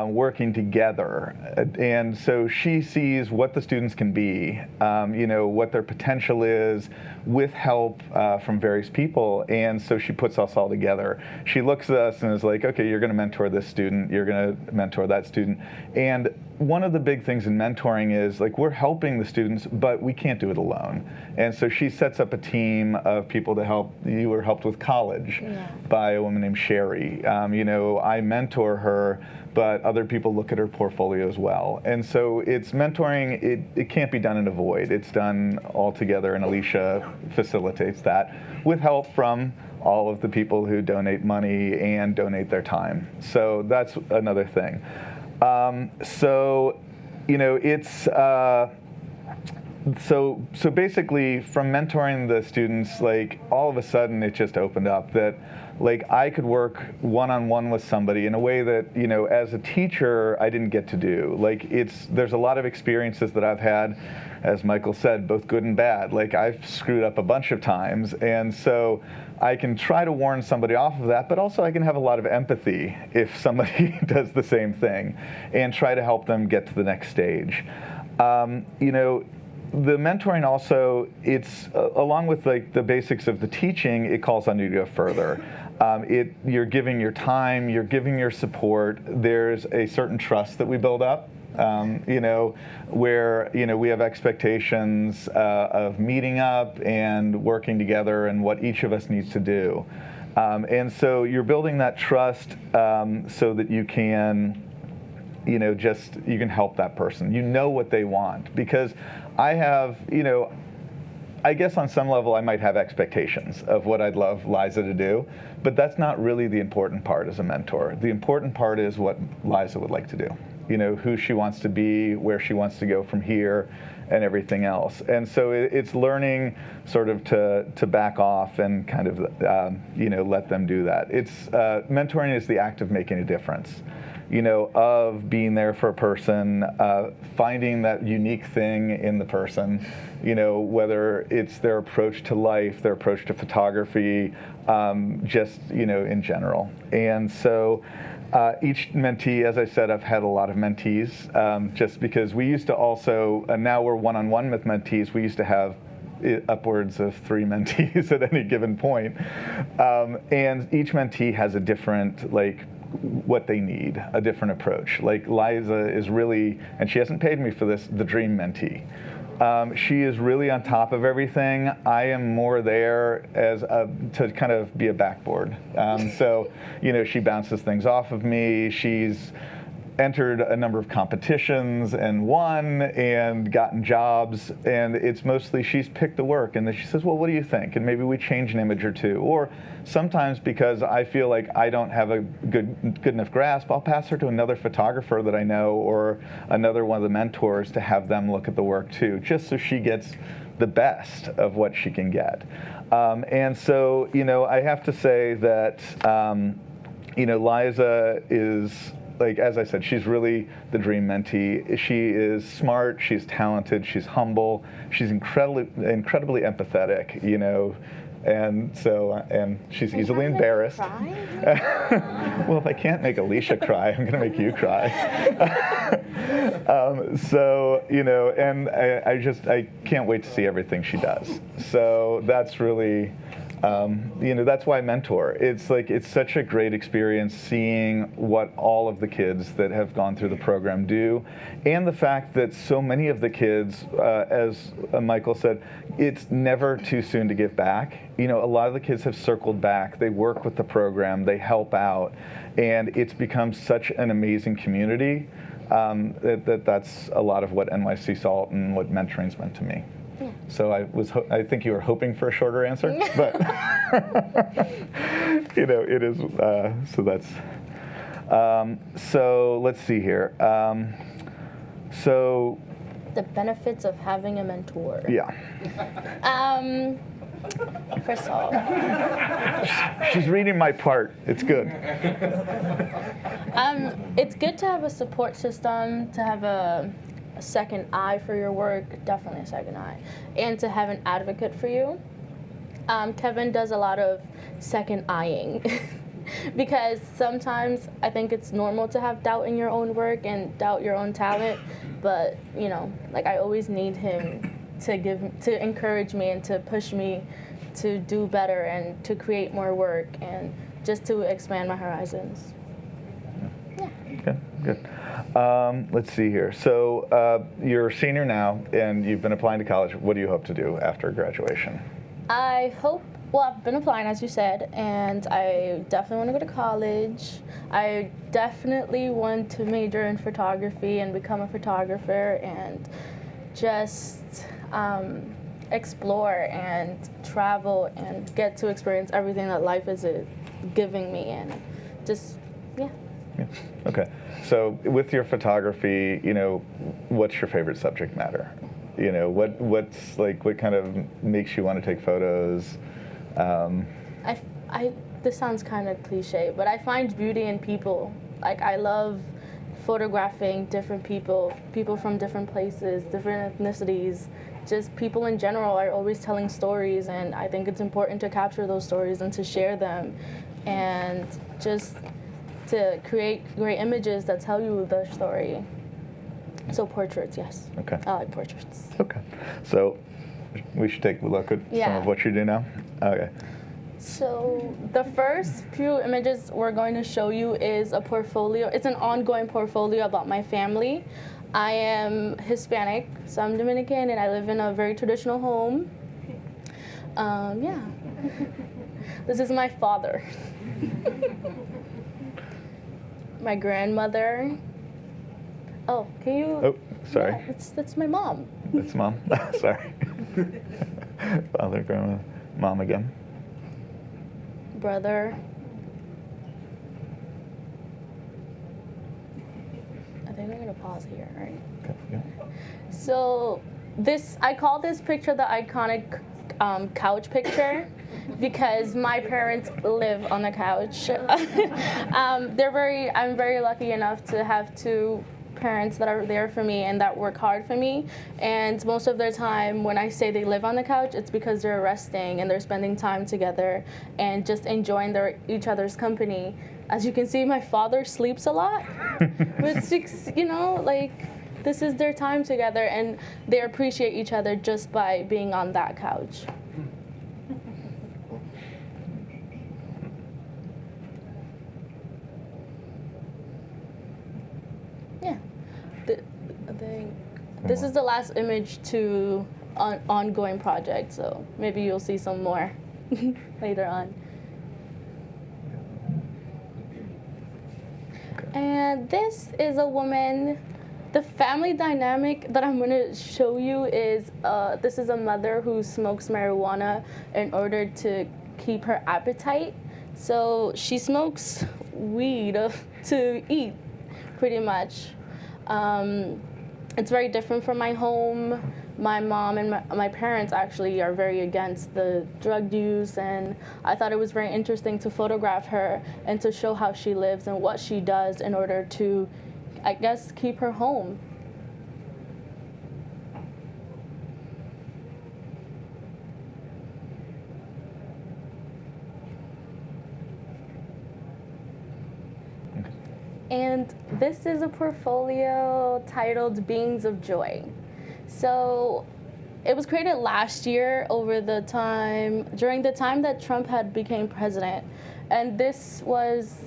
working together. And so she sees what the students can be, what their potential is, with help from various people. And so she puts us all together. She looks at us and is like, okay, you're going to mentor this student, you're going to mentor that student. And one of the big things in mentoring is, like, we're helping the students, but we can't do it alone. And so she sets up a team of people to help. You were helped with college by a woman named Sherry. I mentor her, but other people look at her portfolio as well. And so it's mentoring, it can't be done in a void. It's done all together, and Alicia facilitates that with help from all of the people who donate money and donate their time. So that's another thing. So basically, from mentoring the students, like, all of a sudden it just opened up that, like, I could work one-on-one with somebody in a way that, as a teacher, I didn't get to do. Like, there's a lot of experiences that I've had, as Michael said, both good and bad. Like, I've screwed up a bunch of times, and so I can try to warn somebody off of that, but also I can have a lot of empathy if somebody does the same thing, and try to help them get to the next stage. The mentoring also, it's along with, like, the basics of the teaching, it calls on you to go further. You're giving your time, you're giving your support. There's a certain trust that we build up, where, we have expectations of meeting up and working together and what each of us needs to do. And so you're building that trust so that you can, you can help that person. You know what they want. Because I have, I guess on some level I might have expectations of what I'd love Liza to do, but that's not really the important part as a mentor. The important part is what Liza would like to do. Who she wants to be, where she wants to go from here, and everything else. And so it's learning sort of to back off and kind of, let them do that. It's mentoring is the act of making a difference. Of being there for a person, finding that unique thing in the person, whether it's their approach to life, their approach to photography, just, in general. And so each mentee, as I said, I've had a lot of mentees, just because we used to also, and now we're one-on-one with mentees, we used to have upwards of 3 mentees at any given point. And each mentee has a different, what they need, a different approach. Like, Liza is really, and she hasn't paid me for this, the dream mentee. She is really on top of everything. I am more there as to kind of be a backboard. So, she bounces things off of me. She's entered a number of competitions and won and gotten jobs, and it's mostly she's picked the work, and then she says, well, what do you think? And maybe we change an image or two. Or sometimes, because I feel like I don't have a good enough grasp, I'll pass her to another photographer that I know, or another one of the mentors, to have them look at the work too, just so she gets the best of what she can get. And so, I have to say that, Liza is, like, as I said, she's really the dream mentee. She is smart, she's talented, she's humble, she's incredibly empathetic, and so, and she's easily embarrassed. Well, if I can't make Alicia cry, I'm going to make you cry. So, and I can't wait to see everything she does. So that's really, that's why I mentor. It's such a great experience seeing what all of the kids that have gone through the program do, and the fact that so many of the kids, as Michael said, it's never too soon to give back. A lot of the kids have circled back. They work with the program. They help out, and it's become such an amazing community. That's a lot of what NYC Salt and what mentoring's meant to me. Yeah. So I think you were hoping for a shorter answer, but it is. So that's. So let's see here. So. The benefits of having a mentor. Yeah. First of all, she's reading my part. It's good. it's good to have a support system, to have a second eye for your work, definitely a second eye, and to have an advocate for you. Kevin does a lot of second eyeing because sometimes I think it's normal to have doubt in your own work and doubt your own talent, but I always need him to encourage me and to push me to do better and to create more work and just to expand my horizons. Yeah. Okay, good. Let's see here. So you're a senior now, and you've been applying to college. What do you hope to do after graduation? I've been applying, as you said, and I definitely want to go to college. I definitely want to major in photography and become a photographer and just explore and travel and get to experience everything that life is giving me, and just, yeah. Okay. So with your photography, what's your favorite subject matter? What kind of makes you want to take photos? This sounds kind of cliche, but I find beauty in people. I love photographing different people from different places, different ethnicities, just people in general are always telling stories, and I think it's important to capture those stories and to share them and just to create great images that tell you the story. So portraits, yes. Okay. I like portraits. Okay. So we should take a look at some of what you do now? Okay. So the first few images we're going to show you is a portfolio. It's an ongoing portfolio about my family. I am Hispanic, so I'm Dominican, and I live in a very traditional home. Yeah. This is my father. My grandmother. Oh, can you? Oh, sorry. Yeah, that's my mom. That's mom? Sorry. Father, grandma, mom again. Brother. I think I'm gonna pause here, right? Okay, yeah. So I call this picture the iconic couch picture because my parents live on the couch. I'm very lucky enough to have two parents that are there for me and that work hard for me, and most of their time when I say they live on the couch, it's because they're resting and they're spending time together and just enjoying each other's company. As you can see, my father sleeps a lot, but this is their time together and they appreciate each other just by being on that couch. Yeah. This is the last image to an ongoing project, so maybe you'll see some more later on. And this is a woman. The family dynamic that I'm going to show you is this is a mother who smokes marijuana in order to keep her appetite. So she smokes weed to eat, pretty much. It's very different from my home. My mom and my parents actually are very against the drug use, and I thought it was very interesting to photograph her and to show how she lives and what she does in order to, I guess, keep her home. And this is a portfolio titled Beings of Joy. So it was created last year during the time that Trump had became president. And this was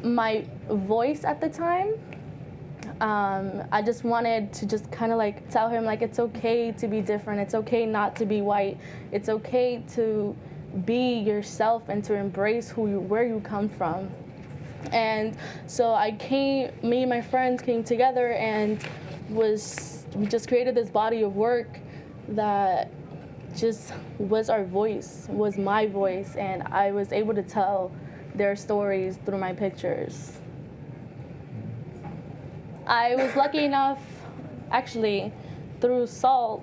my voice at the time. I just wanted to just kind of like tell him like it's okay to be different. It's okay not to be white. It's okay to be yourself and to embrace where you come from. And so me and my friends came together and we just created this body of work that just was our voice, was my voice, and I was able to tell their stories through my pictures. I was lucky enough, actually, through SALT,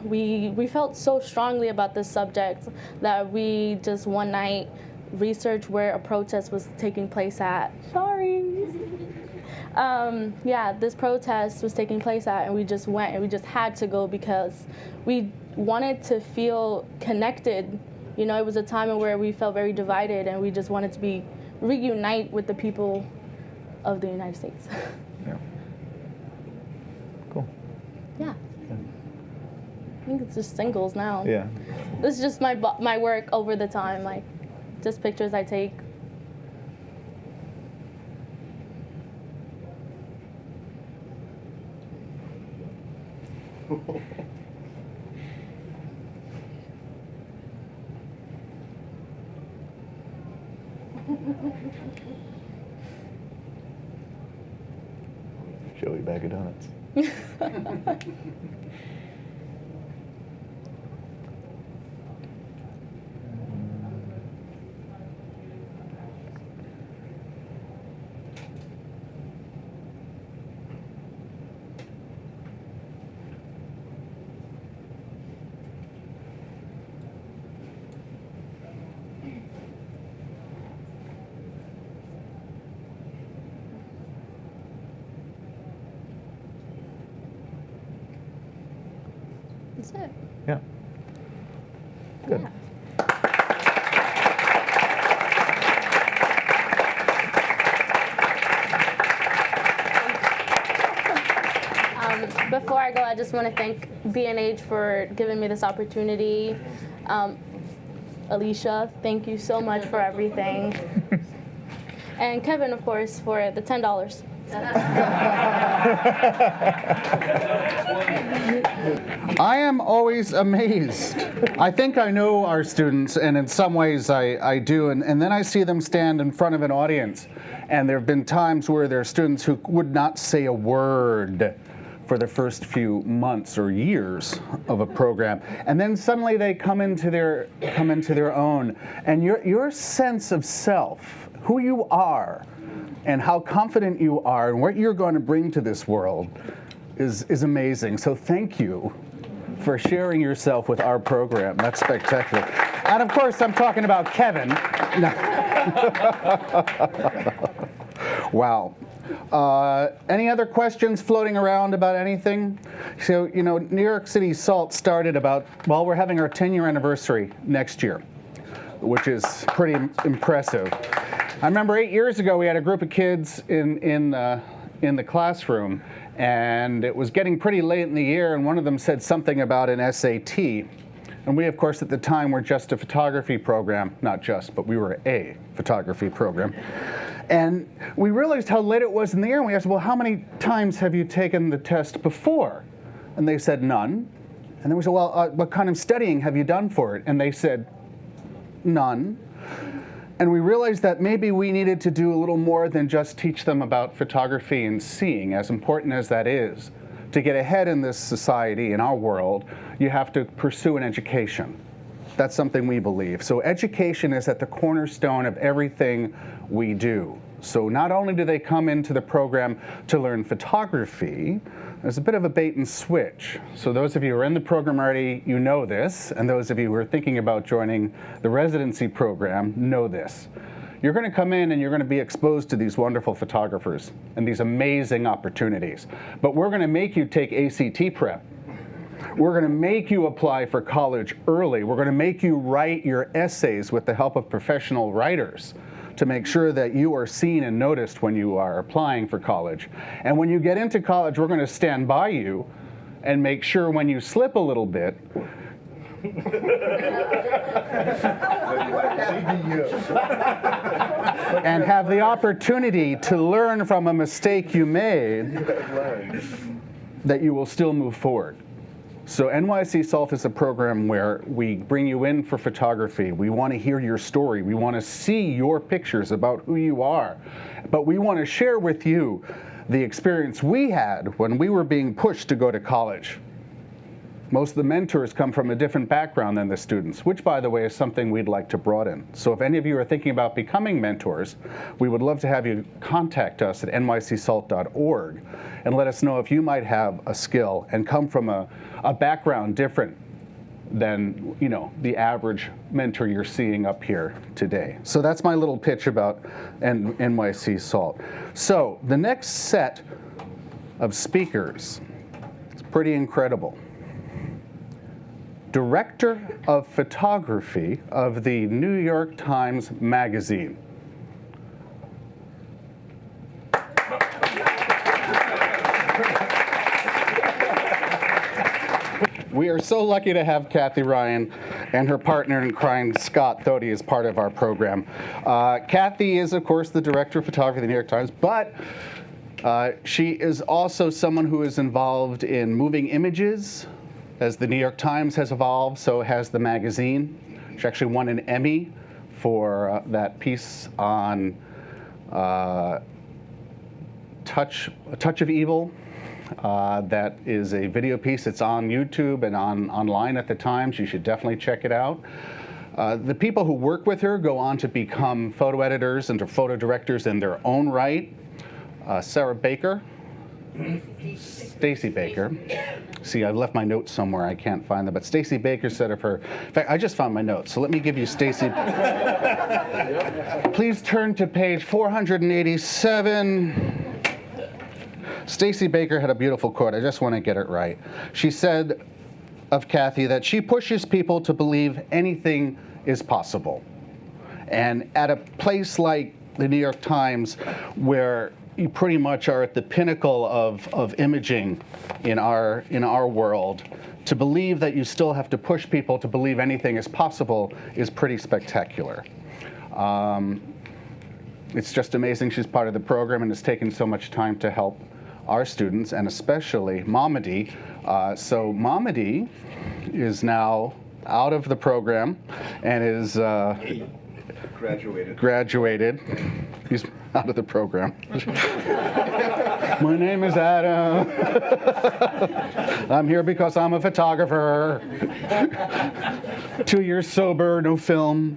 we felt so strongly about this subject that we just one night researched where a protest was taking place at. Sorry. This protest was taking place at, and we just went, and we just had to go because we wanted to feel connected. You know, it was a time where we felt very divided, and we just wanted to reunite with the people of the United States. Yeah. Cool. Yeah. I think it's just singles now. Yeah. This is just my work over the time, like just pictures I take. Showy bag of donuts. That's it. Yeah. Good. Yeah. Before I go, I just want to thank B&H for giving me this opportunity. Alicia, thank you so much for everything. And Kevin, of course, for the $10. I am always amazed. I think I know our students, and in some ways I do, and then I see them stand in front of an audience, and there have been times where there are students who would not say a word for the first few months or years of a program, and then suddenly they come into their own, and your sense of self, who you are, and how confident you are, and what you're going to bring to this world is amazing. So thank you for sharing yourself with our program. That's spectacular. And of course, I'm talking about Kevin. Wow. Any other questions floating around about anything? So, you know, New York City Salt started we're having our 10-year anniversary next year, which is pretty impressive. I remember 8 years ago, we had a group of kids in the classroom, and it was getting pretty late in the year, and one of them said something about an SAT. And we, of course, at the time were just a photography program. Not just, but we were a photography program. And we realized how late it was in the year, and we asked, well, how many times have you taken the test before? And they said, none. And then we said, well, what kind of studying have you done for it? And they said, none. And we realized that maybe we needed to do a little more than just teach them about photography and seeing, as important as that is. To get ahead in this society, in our world, you have to pursue an education. That's something we believe. So education is at the cornerstone of everything we do. So not only do they come into the program to learn photography, there's a bit of a bait and switch. So those of you who are in the program already, you know this, and those of you who are thinking about joining the residency program know this. You're going to come in and you're going to be exposed to these wonderful photographers and these amazing opportunities. But we're going to make you take ACT prep. We're going to make you apply for college early. We're going to make you write your essays with the help of professional writers to make sure that you are seen and noticed when you are applying for college. And when you get into college, we're going to stand by you and make sure when you slip a little bit, and have the opportunity to learn from a mistake you made, that you will still move forward. So NYC Salt is a program where we bring you in for photography. We want to hear your story. We want to see your pictures about who you are. But we want to share with you the experience we had when we were being pushed to go to college. Most of the mentors come from a different background than the students, which, by the way, is something we'd like to broaden. So if any of you are thinking about becoming mentors, we would love to have you contact us at nycsalt.org and let us know if you might have a skill and come from a background different than, you know, the average mentor you're seeing up here today. So that's my little pitch about NYC Salt. So the next set of speakers is pretty incredible. Director of Photography of the New York Times Magazine. We are so lucky to have Cathy Ryan and her partner in crime, Scott Thody, as part of our program. Cathy is, of course, the Director of Photography of the New York Times, but she is also someone who is involved in moving images. As the New York Times has evolved, so has the magazine. She actually won an Emmy for that piece on Touch of Evil. That is a video piece. It's on YouTube and online at the Times. You should definitely check it out. The people who work with her go on to become photo editors and photo directors in their own right. Sarah Baker. Stacy Baker. See, I left my notes somewhere. I can't find them. But Stacy Baker said of her. In fact, I just found my notes. So let me give you Stacy. Please turn to page 487. Stacy Baker had a beautiful quote. I just want to get it right. She said of Cathy that she pushes people to believe anything is possible. And at a place like the New York Times, where you pretty much are at the pinnacle of imaging in our world, to believe that you still have to push people to believe anything is possible is pretty spectacular. It's just amazing she's part of the program and has taken so much time to help our students, and especially Mamadi. So Mamadi is now out of the program and is graduated. He's out of the program. My name is Adam. I'm here because I'm a photographer. 2 years sober, no film.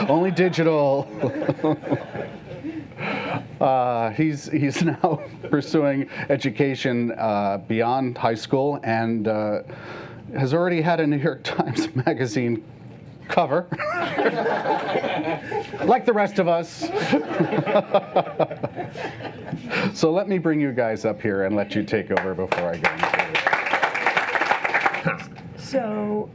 Only digital. He's now pursuing education beyond high school and has already had a New York Times Magazine cover, like the rest of us. So let me bring you guys up here and let you take over before I go into it. So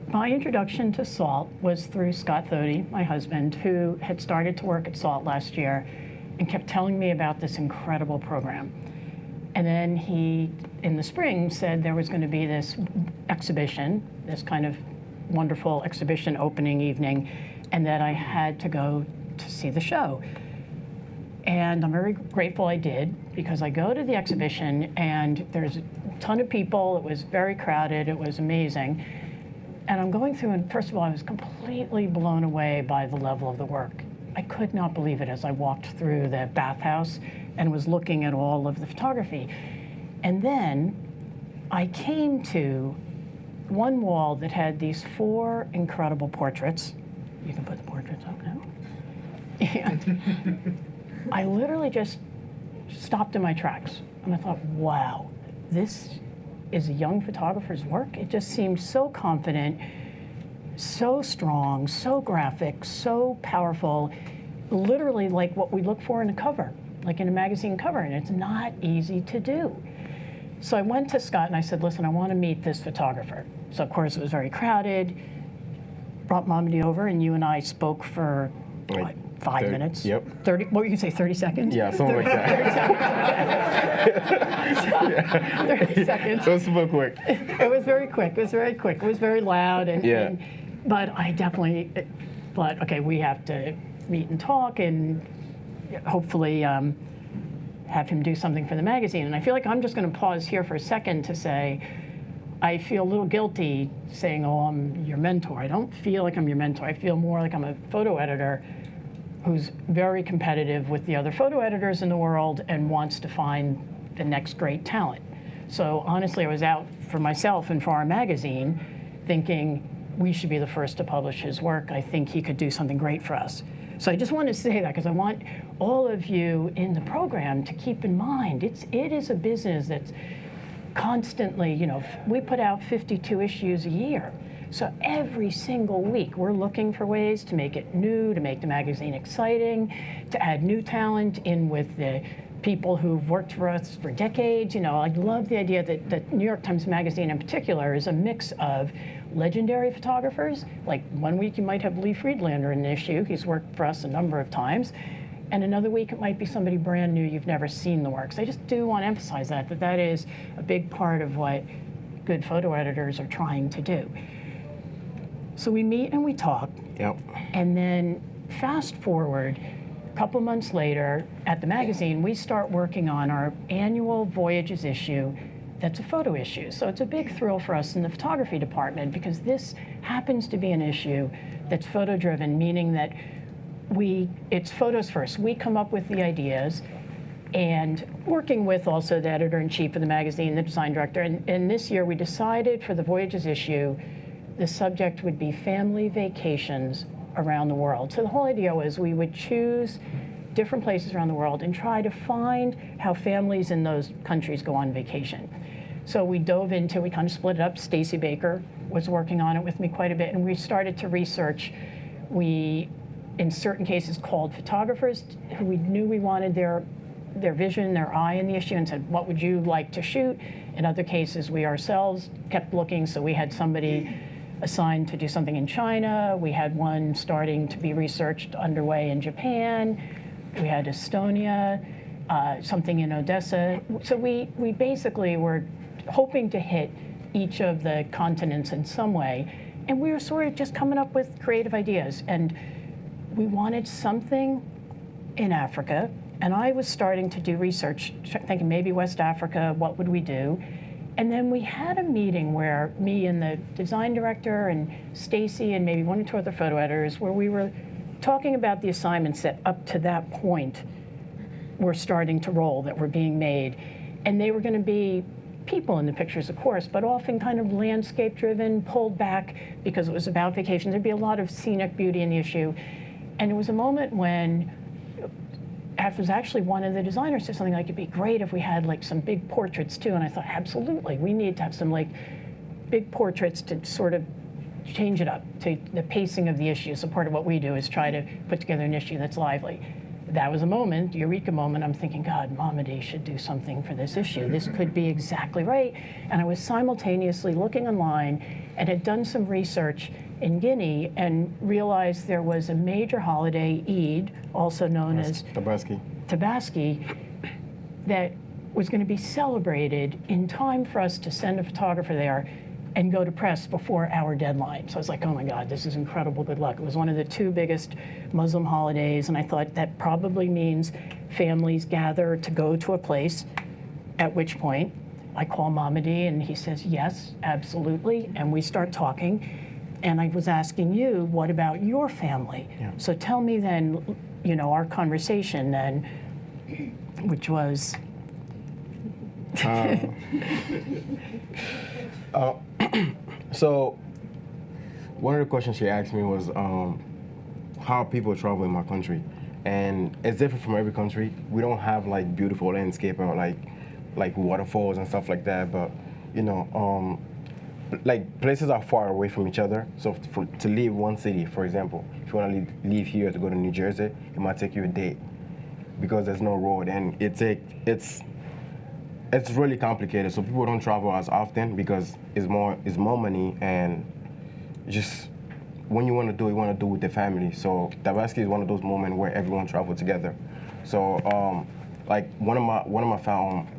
my introduction to SALT was through Scott Thody, my husband, who had started to work at SALT last year and kept telling me about this incredible program. And then he, in the spring, said there was going to be this exhibition, this kind of wonderful exhibition opening evening, and that I had to go to see the show. And I'm very grateful I did, because I go to the exhibition and there's a ton of people. It was very crowded. It was amazing. And I'm going through, and first of all, I was completely blown away by the level of the work. I could not believe it as I walked through the bathhouse and was looking at all of the photography. And then I came to one wall that had these 4 incredible portraits. You can put the portraits up now. And I literally just stopped in my tracks. And I thought, wow, this is a young photographer's work. It just seemed so confident, so strong, so graphic, so powerful, literally like what we look for in a cover, like in a magazine cover, and it's not easy to do. So I went to Scott and I said, listen, I want to meet this photographer. So of course it was very crowded. brought Mamadi over, and you and I spoke for Like what, 5 minutes. Yep. 30. What were you gonna say? 30 seconds. Yeah, something like that. 30 seconds. It was super quick. It was very quick. It was very quick. It was very loud. Yeah. But I definitely thought, okay, we have to meet and talk and hopefully have him do something for the magazine. And I feel like I'm just going to pause here for a second to say, I feel a little guilty saying, oh, I'm your mentor. I don't feel like I'm your mentor. I feel more like I'm a photo editor who's very competitive with the other photo editors in the world and wants to find the next great talent. So honestly, I was out for myself and for our magazine thinking we should be the first to publish his work. I think he could do something great for us. So I just want to say that because I want all of you in the program to keep in mind, it is a business that's constantly, you know, we put out 52 issues a year. So every single week, we're looking for ways to make it new, to make the magazine exciting, to add new talent in with the people who've worked for us for decades. You know, I love the idea that the New York Times Magazine in particular is a mix of legendary photographers. Like one week you might have Lee Friedlander in an issue. He's worked for us a number of times. And another week it might be somebody brand new you've never seen the work. So I just do want to emphasize that is a big part of what good photo editors are trying to do. So we meet and we talk. Yep. And then fast forward, a couple months later at the magazine, we start working on our annual Voyages issue that's a photo issue. So it's a big thrill for us in the photography department because this happens to be an issue that's photo driven, meaning that it's photos first. We come up with the ideas and working with also the editor-in-chief of the magazine, the design director. And this year we decided for the Voyages issue, the subject would be family vacations around the world. So the whole idea was we would choose different places around the world and try to find how families in those countries go on vacation. So we dove into, we kind of split it up. Stacy Baker was working on it with me quite a bit, and we started to research. We, in certain cases, called photographers who we knew we wanted their vision, their eye in the issue, and said, what would you like to shoot? In other cases, we ourselves kept looking, so we had somebody assigned to do something in China. We had one starting to be researched underway in Japan. We had Estonia, something in Odessa. So we basically were hoping to hit each of the continents in some way. And we were sort of just coming up with creative ideas. And we wanted something in Africa. And I was starting to do research, thinking maybe West Africa, what would we do? And then we had a meeting where me and the design director and Stacy and maybe one or two other photo editors, where we were talking about the assignments that up to that point were starting to roll, that were being made. And they were going to be people in the pictures, of course, but often kind of landscape driven, pulled back because it was about vacation. There'd be a lot of scenic beauty in the issue. And it was a moment when it was actually one of the designers said something like, it'd be great if we had like some big portraits too. And I thought, absolutely, we need to have some like big portraits to sort of change it up to the pacing of the issue. So part of what we do is try to put together an issue that's lively. That was a moment, eureka moment. I'm thinking, God, Mamadi should do something for this issue. This could be exactly right. And I was simultaneously looking online and had done some research in Guinea and realized there was a major holiday, Eid, also known as Tabaski, that was going to be celebrated in time for us to send a photographer there and go to press before our deadline. So I was like, oh my God, this is incredible good luck. It was one of the two biggest Muslim holidays, and I thought that probably means families gather to go to a place, at which point I call Mamadi and he says, yes, absolutely, and we start talking. And I was asking you, what about your family? Yeah. So tell me then, you know, our conversation then, which was... So one of the questions she asked me was how people travel in my country, and it's different from every country. We don't have like beautiful landscape or like waterfalls and stuff like that, but you know, like places are far away from each other. So to leave one city, for example, if you want to leave here to go to New Jersey, it might take you a day because there's no road, and it's really complicated. So people don't travel as often because it's more money and just when you want to do it, you want to do it with the family. So Tabaski is one of those moments where everyone travel together. So like one of my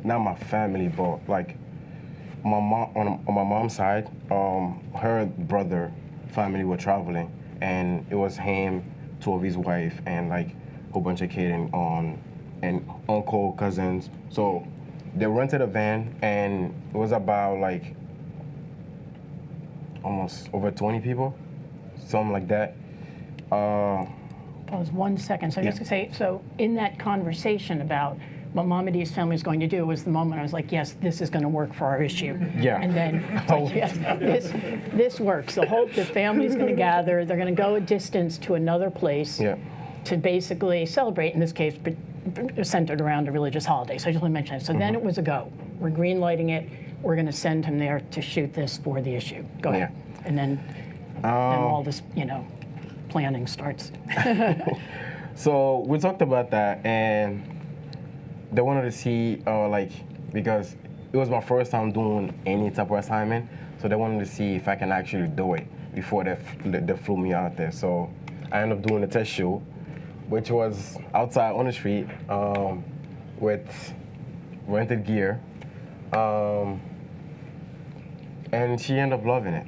not my family, but like my mom on my mom's side, her brother family were traveling, and it was him, two of his wife, and like a whole bunch of kids and uncle, cousins. So they rented a van, and it was about like almost over 20 people, something like that. Pause 1 second. So I'm just going to say, so in that conversation about what Mamadi's family is going to do was the moment I was like, yes, this is going to work for our issue. Yeah. And then, like, yes, this works. The family's going to gather. They're going to go a distance to another place Yeah. to basically celebrate, in this case, centered around a religious holiday. So I just want to mention that. So then it was a go. We're green lighting it. We're going to send him there to shoot this for the issue. Go ahead. And then all this, planning starts. So we talked about that, and they wanted to see, because it was my first time doing any type of assignment, so they wanted to see if I can actually do it before they flew me out there. So I ended up doing a test shoot, which was outside on the street with rented gear, and she ended up loving it.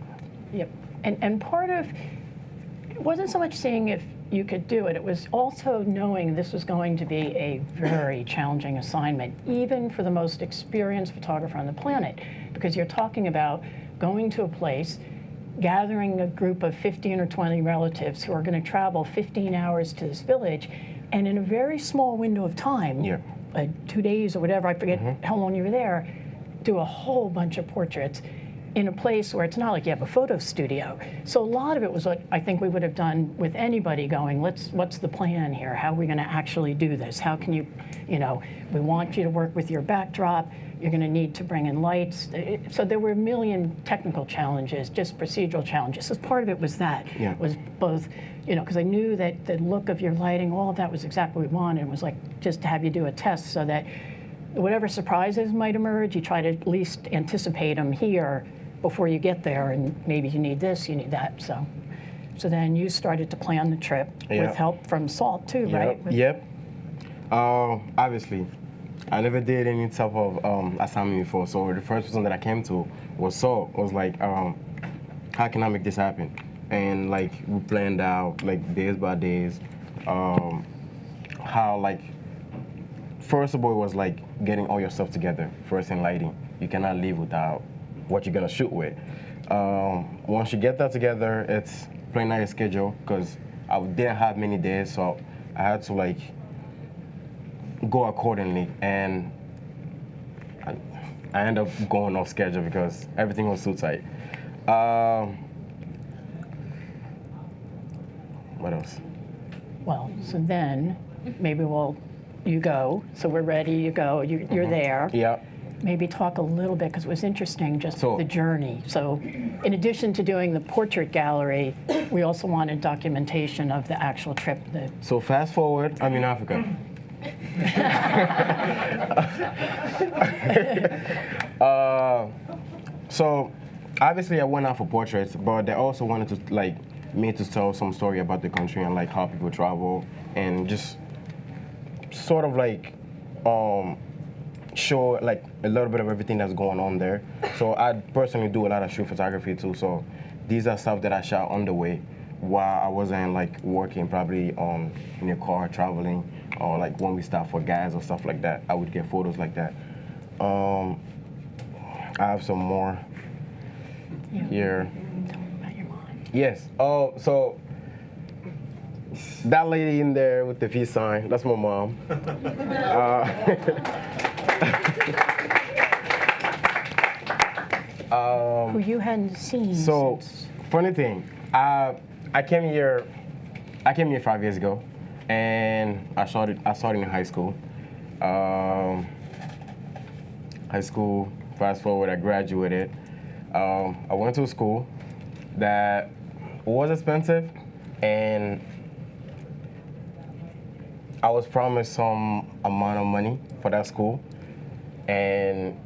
Yep. And part of it wasn't so much seeing if you could do it, it was also knowing this was going to be a very challenging assignment, even for the most experienced photographer on the planet, because you're talking about going to a place, gathering a group of 15 or 20 relatives who are going to travel 15 hours to this village, and in a very small window of time, 2 days or whatever, I forget how long you were there, do a whole bunch of portraits in a place where it's not like you have a photo studio. So a lot of it was what I think we would have done with anybody going, what's the plan here? How are we going to actually do this? How can you, we want you to work with your backdrop. You're going to need to bring in lights. So there were a million technical challenges, just procedural challenges. So part of it was that. Was both, because I knew that the look of your lighting, all of that was exactly what we wanted. It was like just to have you do a test so that whatever surprises might emerge, you try to at least anticipate them here before you get there, and maybe you need this, you need that. So then you started to plan the trip with help from Salt too, right? Yep. Obviously, I never did any type of assignment before, so the first person that I came to was Salt. Was like, how can I make this happen? And like we planned out like days by days, how like first of all it was like getting all your stuff together first in lighting. You cannot leave without what you're gonna shoot with. Once you get that together, it's playing out your schedule, because I didn't have many days, so I had to like go accordingly, and I ended up going off schedule because everything was too tight. What else? Well, so then maybe you go, so we're ready, you go, you're there. Yeah. Maybe talk a little bit, because it was interesting, just the journey. So in addition to doing the portrait gallery, we also wanted documentation of the actual trip. So fast forward, I'm in Africa. So obviously I went out for portraits, but they also wanted to like me to tell some story about the country and like how people travel, and just sort of like show like a little bit of everything that's going on there. So I personally do a lot of shoot photography too, so these are stuff that I shot on the way while I wasn't like working, probably in a car traveling, or like when we stop for gas or stuff like that, I would get photos like that. I have some more here. Tell me about your mom. Yes. Oh, so that lady in there with the peace sign, that's my mom. Who you hadn't seen So, since. funny thing, I came here 5 years ago, and I started in high school. Fast forward, I graduated. I went to a school that was expensive, and I was promised some amount of money for that school, and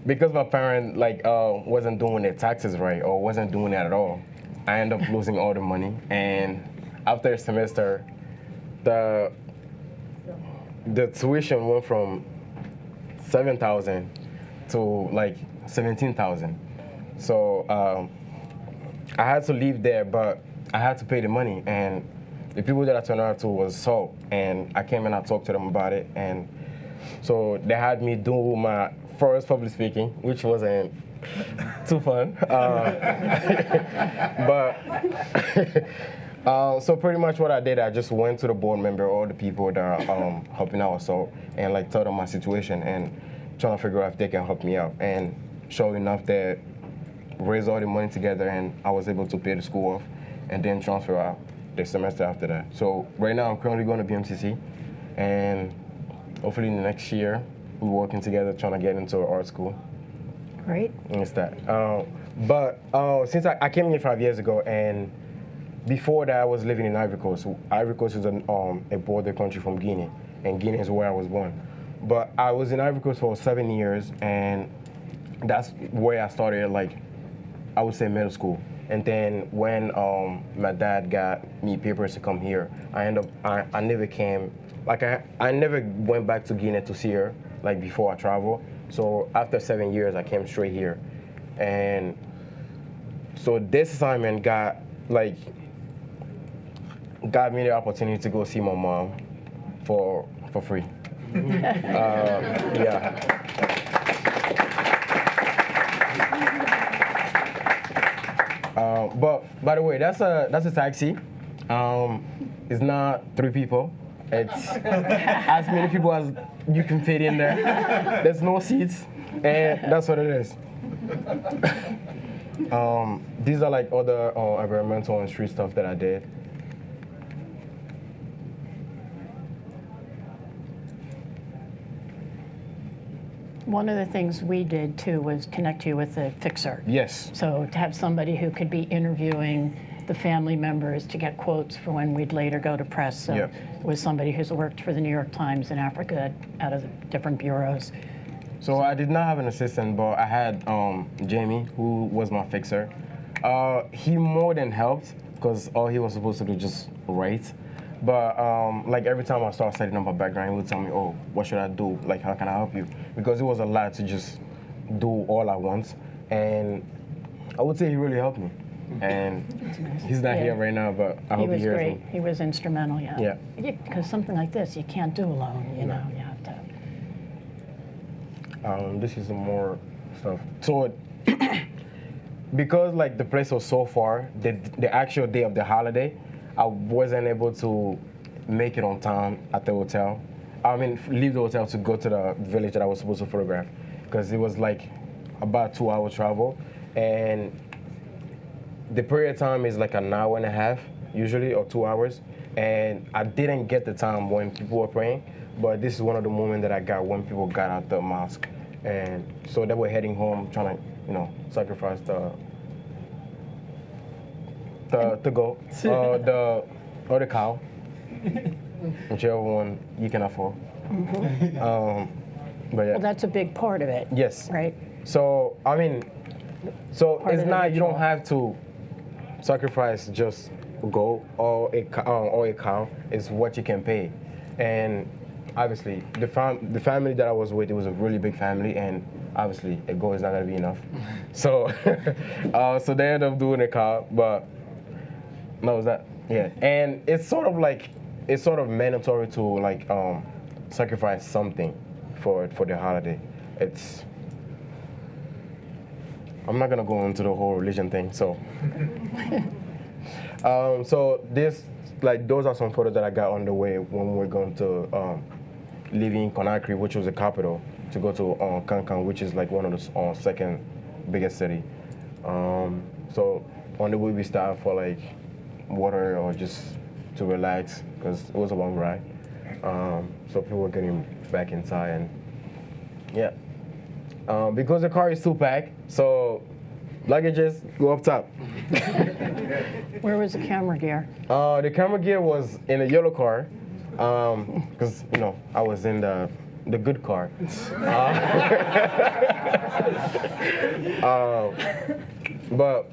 because my parent like wasn't doing their taxes right or wasn't doing that at all, I ended up losing all the money. And after a semester, the tuition went from 7,000 to like 17,000. So I had to leave there, but I had to pay the money. And the people that I turned out to was Salt, and I came and I talked to them about it. And so they had me do my first public speaking, which wasn't too fun. So pretty much what I did, I just went to the board member, all the people that are helping out Salt, and like told them my situation and trying to figure out if they can help me out. And sure enough, they raised all the money together, and I was able to pay the school off and then transfer out the semester after that. So right now I'm currently going to BMCC, and hopefully in the next year we're working together trying to get into art school. Great. And it's that. But since I came here 5 years ago, and before that I was living in Ivory Coast. Ivory Coast is a border country from Guinea, and Guinea is where I was born. But I was in Ivory Coast for 7 years, and that's where I started, like, I would say middle school. And then when my dad got me papers to come here, I never came, like I never went back to Guinea to see her, like before I traveled. So after 7 years, I came straight here. And so this assignment got me the opportunity to go see my mom for free. Yeah. But by the way, that's a taxi. It's not 3 people. It's as many people as you can fit in there. There's no seats, and that's what it is. These are like other environmental and street stuff that I did. One of the things we did too was connect you with a fixer. Yes. So to have somebody who could be interviewing the family members to get quotes for when we'd later go to press. So Yep. it was somebody who's worked for the New York Times in Africa out of the different bureaus. So I did not have an assistant, but I had Jamie, who was my fixer. He more than helped, because all he was supposed to do just write. But like every time I start setting up my background, he would tell me, "Oh, what should I do? Like, how can I help you?" Because it was a lot to just do all at once, and I would say he really helped me. And he's not here right now, but I hope he was hears great. me. He was instrumental, yeah. Yeah. Because something like this you can't do alone, you know. You have to. This is some more stuff. So because like the place was so far, the actual day of the holiday, I wasn't able to make it on time at the hotel. I mean, leave the hotel to go to the village that I was supposed to photograph, because it was like about 2-hour travel, and the period of time is like an hour and a half usually, or 2 hours, and I didn't get the time when people were praying, but this is one of the moments that I got when people got out the mosque, and so they were heading home trying to, sacrifice the goat, or the cow, whichever one you can afford. But yeah. Well, that's a big part of it. Yes. Right? So I mean, so Part it's of the not, you don't ritual. have to sacrifice just a goat or a cow. It's what you can pay, and obviously the family that I was with, it was a really big family, and obviously a goat is not gonna be enough. So so they ended up doing a cow, but no, was that yeah, and it's sort of mandatory to like sacrifice something for the holiday. I'm not gonna go into the whole religion thing, so. So those are some photos that I got on the way when we were going to leaving Conakry, which was the capital, to go to Cancan, which is like one of the second biggest city. So on the way we stopped for like water or just to relax, because it was a long ride. So people were getting back inside, and yeah. Because the car is too packed, so luggages go up top. Where was the camera gear? The camera gear was in a yellow car, because I was in the the good car. But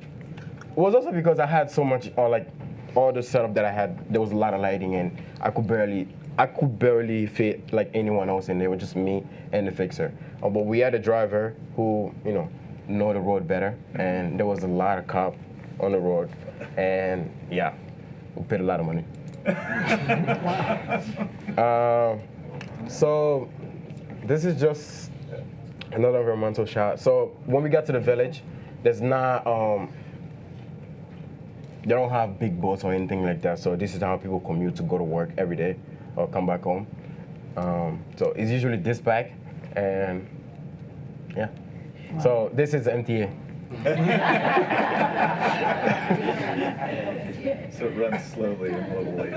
it was also because I had so much, like all the setup that I had. There was a lot of lighting, and I could barely fit like anyone else in there. It was just me and the fixer. But we had a driver who, know the road better, and there was a lot of cop on the road, and yeah, we paid a lot of money. So this is just another environmental shot. So when we got to the village, there's not they don't have big boats or anything like that. So this is how people commute to go to work every day or come back home. So it's usually this back, and yeah. Wow. So this is MTA. So it runs slowly and globally.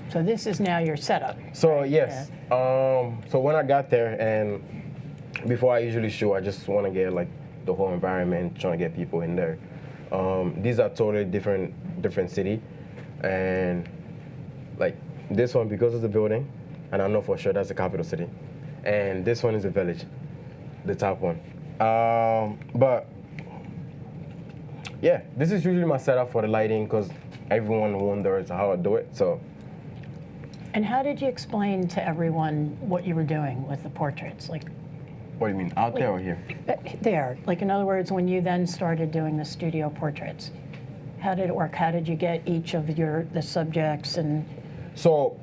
So this is now your setup. So yes. Yeah. So when I got there, and before I usually shoot, I just want to get like the whole environment, trying to get people in there. These are totally different city, and like this one because of the building, and I know for sure that's the capital city, and this one is the village, the top one. But yeah, this is usually my setup for the lighting because everyone wonders how I do it. So. And how did you explain to everyone what you were doing with the portraits? Like, what do you mean, out there or here? There. Like, in other words, when you then started doing the studio portraits, how did it work? How did you get each of the subjects and? So,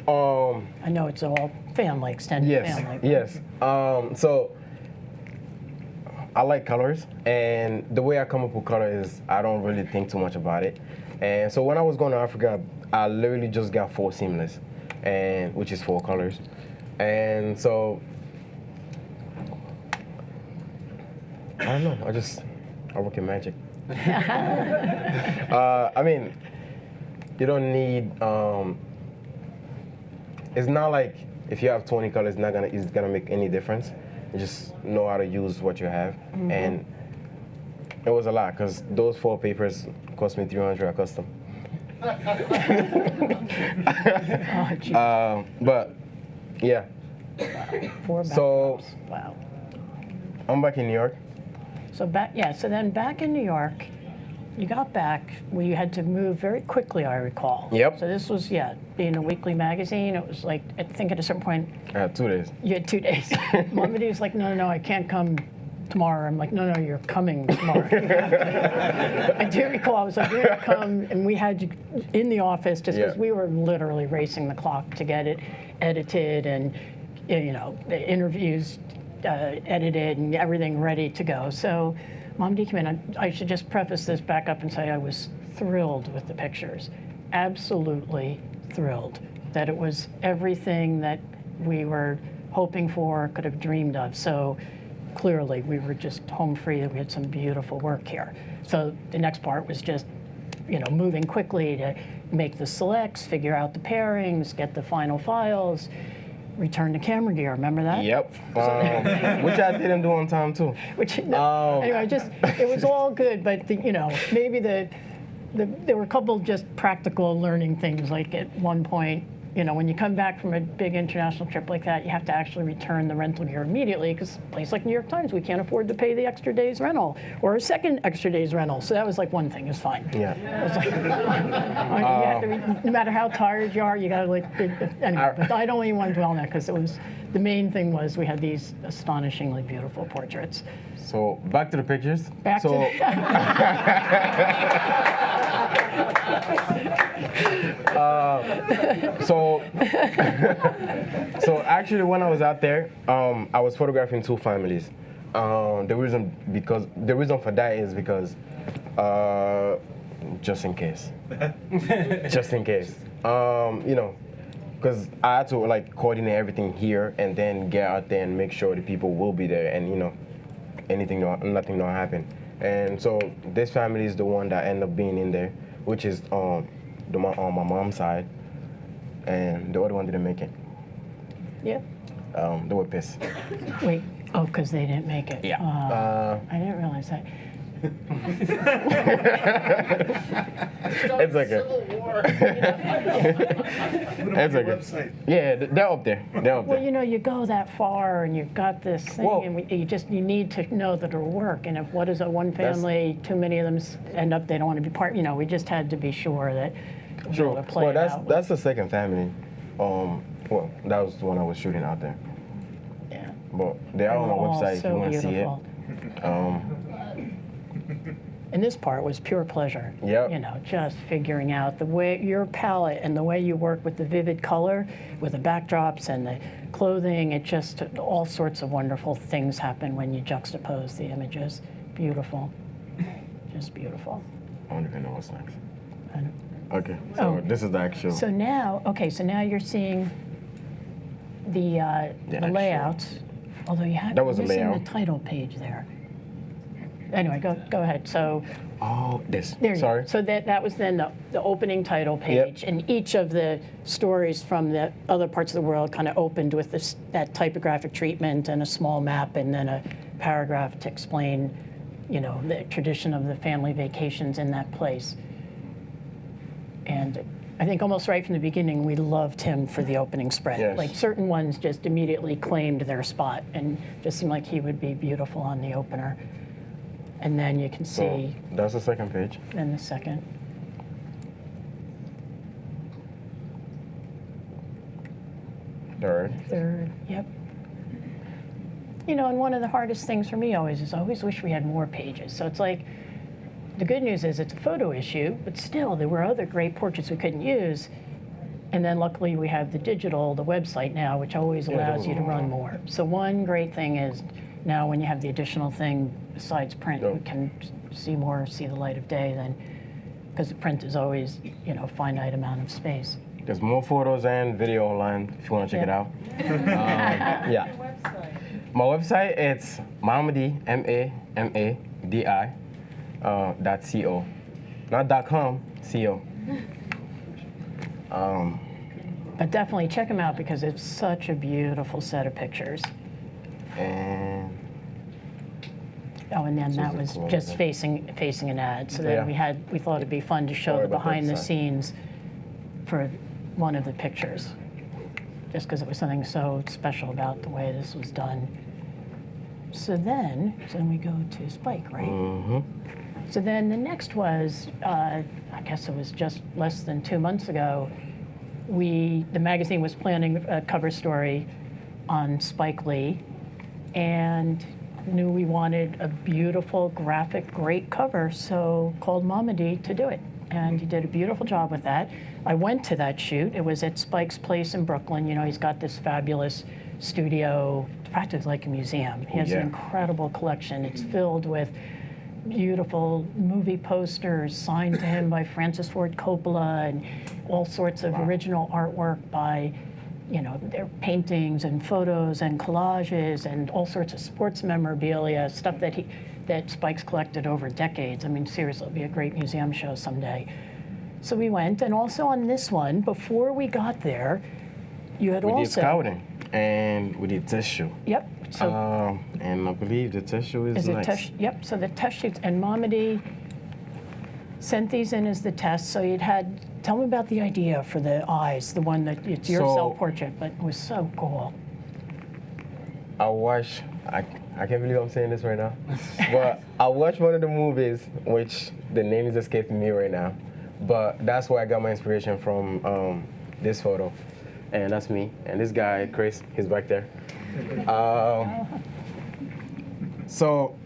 I know it's all family, extended family. Yes. So, I like colors, and the way I come up with color is I don't really think too much about it. And so when I was going to Africa, I literally just got 4 seamless, and which is 4 colors. And so I don't know. I work in magic. I mean, you don't need. It's not like if you have 20 colors, it's gonna make any difference. You just know how to use what you have, and it was a lot because those 4 papers cost me $300 a custom. But yeah. 4 so backdrops. Wow. I'm back in New York. So then back in New York, you got back where you had to move very quickly, I recall. Yep. So this was, being a weekly magazine, it was like, I think at a certain point. 2 days. You had 2 days. Mom was like, no, I can't come tomorrow. I'm like, no, you're coming tomorrow. I do recall, I was like, you're gonna come, and we had you in the office just because we were literally racing the clock to get it edited and, the interviews edited and everything ready to go. So Mom D came in. I should just preface this back up and say I was thrilled with the pictures. Absolutely thrilled that it was everything that we were hoping for, could have dreamed of. So clearly we were just home free, that we had some beautiful work here. So the next part was just, moving quickly to make the selects, figure out the pairings, get the final files, return to camera gear. Remember that? Yep. Which I didn't do on time too. Anyway, it was all good, but maybe there were a couple just practical learning things. Like at one point, when you come back from a big international trip like that, you have to actually return the rental gear immediately because a place like New York Times, we can't afford to pay the extra day's rental or a second extra day's rental. So that was like one thing. It was fine. Yeah. It was like, you have to, no matter how tired you are, you got to anyway. But I don't even want to dwell on that because the main thing was we had these astonishingly beautiful portraits. So back to the pictures. So actually, when I was out there, I was photographing 2 families. The reason for that is because, just in case, because I had to coordinate everything here and then get out there and make sure the people will be there and nothing will happen. And so this family is the one that ended up being in there, which is on my mom's side, and the other one didn't make it. Yeah. They were pissed. Wait. Oh, because they didn't make it. Yeah. I didn't realize that. It's okay. It's okay. Yeah, they're up there. They're up Well, there. you know, you go that far and you've got this thing, Well- and you need to know that it'll work. And if what is it, one family, too many of them end up, they don't want to be part. You know, we just had to be sure that we'll be able to play Well, it out. that's the second family. Well, that was the one I was shooting out there. Yeah. But they are on They were our all website if so you want to see it. beautiful. And this part was pure pleasure. Yep. You know, just figuring out the way your palette and the way you work with the vivid color, with the backdrops and the clothing. It just all sorts of wonderful things happen when you juxtapose the images. Beautiful, just beautiful. I don't even know what's next. I don't- Okay, so Oh. this is the actual. So now, okay, so now you're seeing the actual- layouts. Although you had That was a missing layout. the title page there. Anyway, go ahead. So. Oh, this. There you Sorry. go. So that was then the opening title page, and each of the stories from the other parts of the world kind of opened with that typographic treatment and a small map, and then a paragraph to explain, you know, the tradition of the family vacations in that place. And I think almost right from the beginning, we loved him for the opening spread. Yes. Like certain ones just immediately claimed their spot, and just seemed like he would be beautiful on the opener. And then you can So see that's the second page. in the second. Third, yep. You know, and one of the hardest things for me always is I always wish we had more pages. So it's like, the good news is it's a photo issue, but still there were other great portraits we couldn't use. And then luckily we have the digital, the website now, which always allows you to run more. So one great thing is now when you have the additional thing besides print, we can see more, see the light of day than, because the print is always, you know, finite amount of space. There's more photos and video online if you want to check it out. Yeah. My website, it's Mamadi, MAMADI, .co. Not .com, .co. But definitely check them out because it's such a beautiful set of pictures. And Oh, and then that is was cool, just yeah. facing an ad. So Yeah. then we thought it'd be fun to show Sorry the about that, behind the sorry. scenes for one of the pictures, just because it was something so special about the way this was done. So then we go to Spike, right? Mm-hmm. So then the next was, I guess it was just less than 2 months ago, the magazine was planning a cover story on Spike Lee, and knew we wanted a beautiful, graphic, great cover, so called Mamadi to do it. And he did a beautiful job with that. I went to that shoot. It was at Spike's place in Brooklyn. You know, he's got this fabulous studio, practically like a museum. He has an incredible collection. It's filled with beautiful movie posters signed to him by Francis Ford Coppola and all sorts of original artwork by, you know, their paintings and photos and collages and all sorts of sports memorabilia, stuff that Spike's collected over decades. I mean, seriously, it'll be a great museum show someday. So we went, and also on this one, before we got there, you had We did also... scouting and we did test shoot. Yep. So And I believe the test shoot is is it next. test? Yep. So the test sheets, and Mamadi sent these in as the test. So you'd had. Tell me about the idea for the eyes, the one that it's your So- self-portrait, but it was so cool. I can't believe I'm saying this right now, but I watched one of the movies, which the name is escaping me right now, but that's where I got my inspiration from, this photo. And that's me. And this guy, Chris, he's back there. So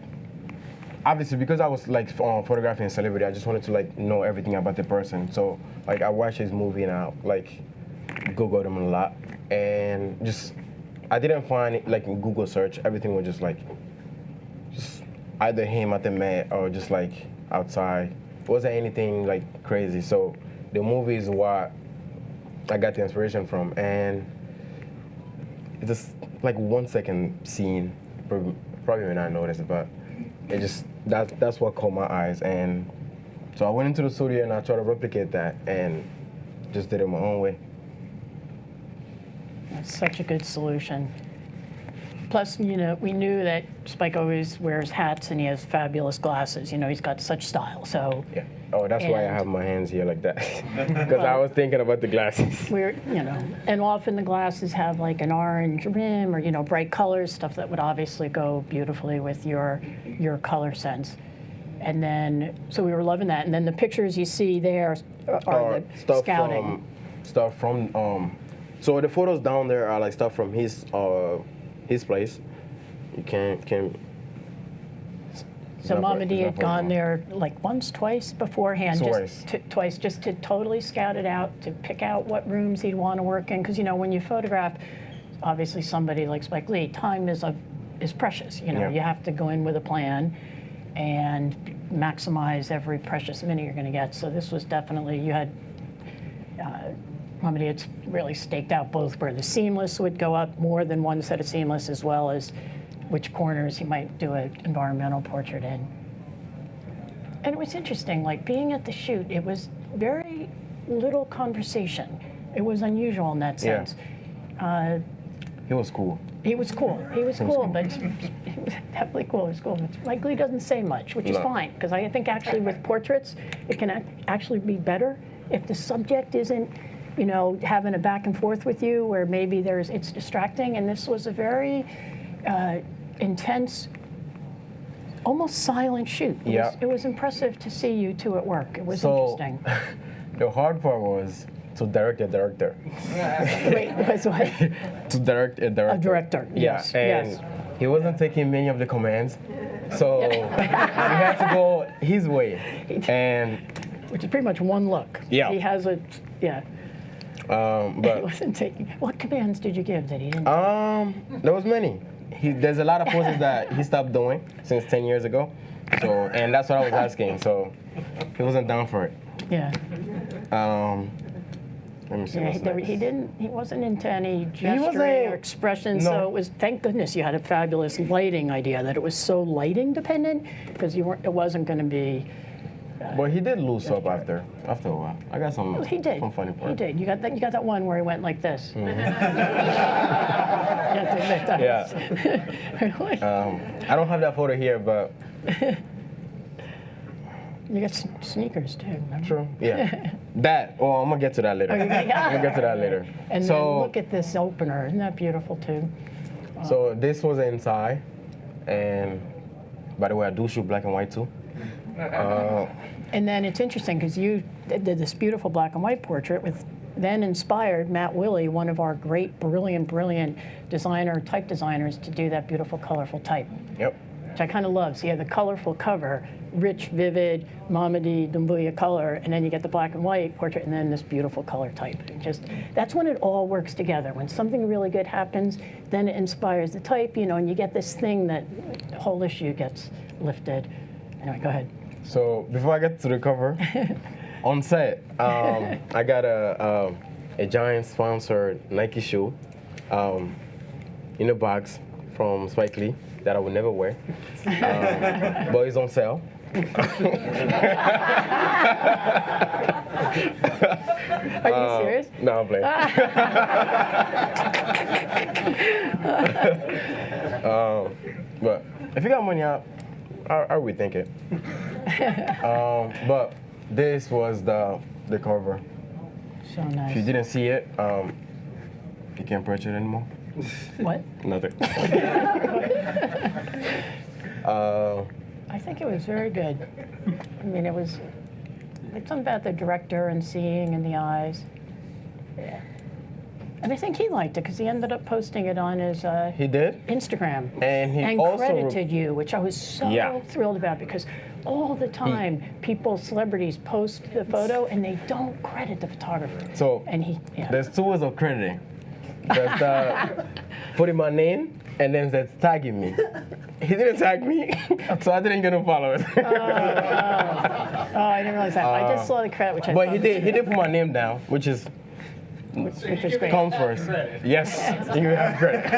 obviously, because I was like photographing a celebrity, I just wanted to like know everything about the person. So like I watched his movie and I like Googled him a lot, and just I didn't find it like in Google search. Everything was just either him at the Met or just like outside. It wasn't anything like crazy. So the movie is what I got the inspiration from, and it's just like 1 second scene. Probably may not notice it, but it just that's what caught my eyes. And so I went into the studio and I tried to replicate that and just did it my own way. That's such a good solution. Plus, you know, we knew that Spike always wears hats and he has fabulous glasses. You know, he's got such style. So Yeah. Oh, that's why I And- have my hands here like that. Because I was thinking about the glasses. we're, you know, and often the glasses have like an orange rim or, you know, bright colors, stuff that would obviously go beautifully with your color sense. And then, so we were loving that. And then the pictures you see there are the scouting. Stuff from. So the photos down there are like stuff from his place. You can. So Not Mama right, D it's had not gone right. there like once, twice beforehand, Twice. twice, just to totally scout it out, to pick out what rooms he'd want to work in. Because you know, when you photograph, obviously somebody like Spike Lee, time is precious. You know, Yeah. you have to go in with a plan and maximize every precious minute you're going to get. So this was definitely, you had Mama D had really staked out both where the seamless would go up, more than one set of seamless, as well as which corners he might do an environmental portrait in. And it was interesting, like being at the shoot, it was very little conversation. It was unusual in that Yeah. sense. He was cool. He was cool. He was cool, but he was definitely cool. He was cool. But Mike Lee doesn't say much, which is No. fine, because I think actually with portraits, it can actually be better if the subject isn't, you know, having a back and forth with you, where maybe it's distracting. And this was a very intense, almost silent shoot. It was impressive to see you two at work. It was interesting. The hard part was to direct a director. Wait, was what? To direct a director. A director, yes, Yeah, and yes. he wasn't taking many of the commands, so we had to go his way. And Which is pretty much one look. Yeah. He has a, yeah. He but wasn't taking. What commands did you give that he didn't? there was many. There's a lot of poses that he stopped doing since 10 years ago. So, and that's what I was asking. So he wasn't down for it. Yeah. Let me see. Yeah, what's next. he wasn't into any gesturing wasn't- or expression, no. so it was, thank goodness you had a fabulous lighting idea, that it was so lighting dependent, because it wasn't going to be, But he did lose up after a while. I got some he did, some funny parts. he did. You got that one where he went like this. You have to admit that. Really? I don't have that photo here, but You got sneakers too, remember? true. Yeah. That. Oh, I'm gonna get to that later. Oh, you're I'm gonna- gonna get to that later. And so, then look at this opener, isn't that beautiful too? So this was inside, and by the way, I do shoot black and white too. And then it's interesting because you did this beautiful black and white portrait with then inspired Matt Willey, one of our great, brilliant type designers, to do that beautiful, colorful type, Yep. which I kind of love. So you have the colorful cover, rich, vivid, Mamadi, Dumbuya color, and then you get the black and white portrait, and then this beautiful color type. That's when it all works together. When something really good happens, then it inspires the type, you know, and you get this thing that the whole issue gets lifted. Anyway, go ahead. So before I get to the cover, on set, I got a giant sponsored Nike shoe in a box from Spike Lee that I would never wear, but it's on sale. Are you serious? No, I'm playing. But if you got money out, I would think it. But this was the cover. So If you nice. didn't see it, you can't purchase it anymore. What? Nothing. I think it was very good. I mean, it's something about the director and seeing in the eyes. Yeah. And I think he liked it because he ended up posting it on his He did, Instagram and he also credited you, which I was so Yeah. thrilled about because all the time celebrities post the photo and they don't credit the photographer. So And he, yeah. there's two ways of crediting. There's the putting my name, and then there's tagging me. He didn't tag me, so I didn't get no followers. Oh, I didn't realize that. I just saw the credit, which I But thought he did put my name down, which is which was great. comes first. Yes, you have credit.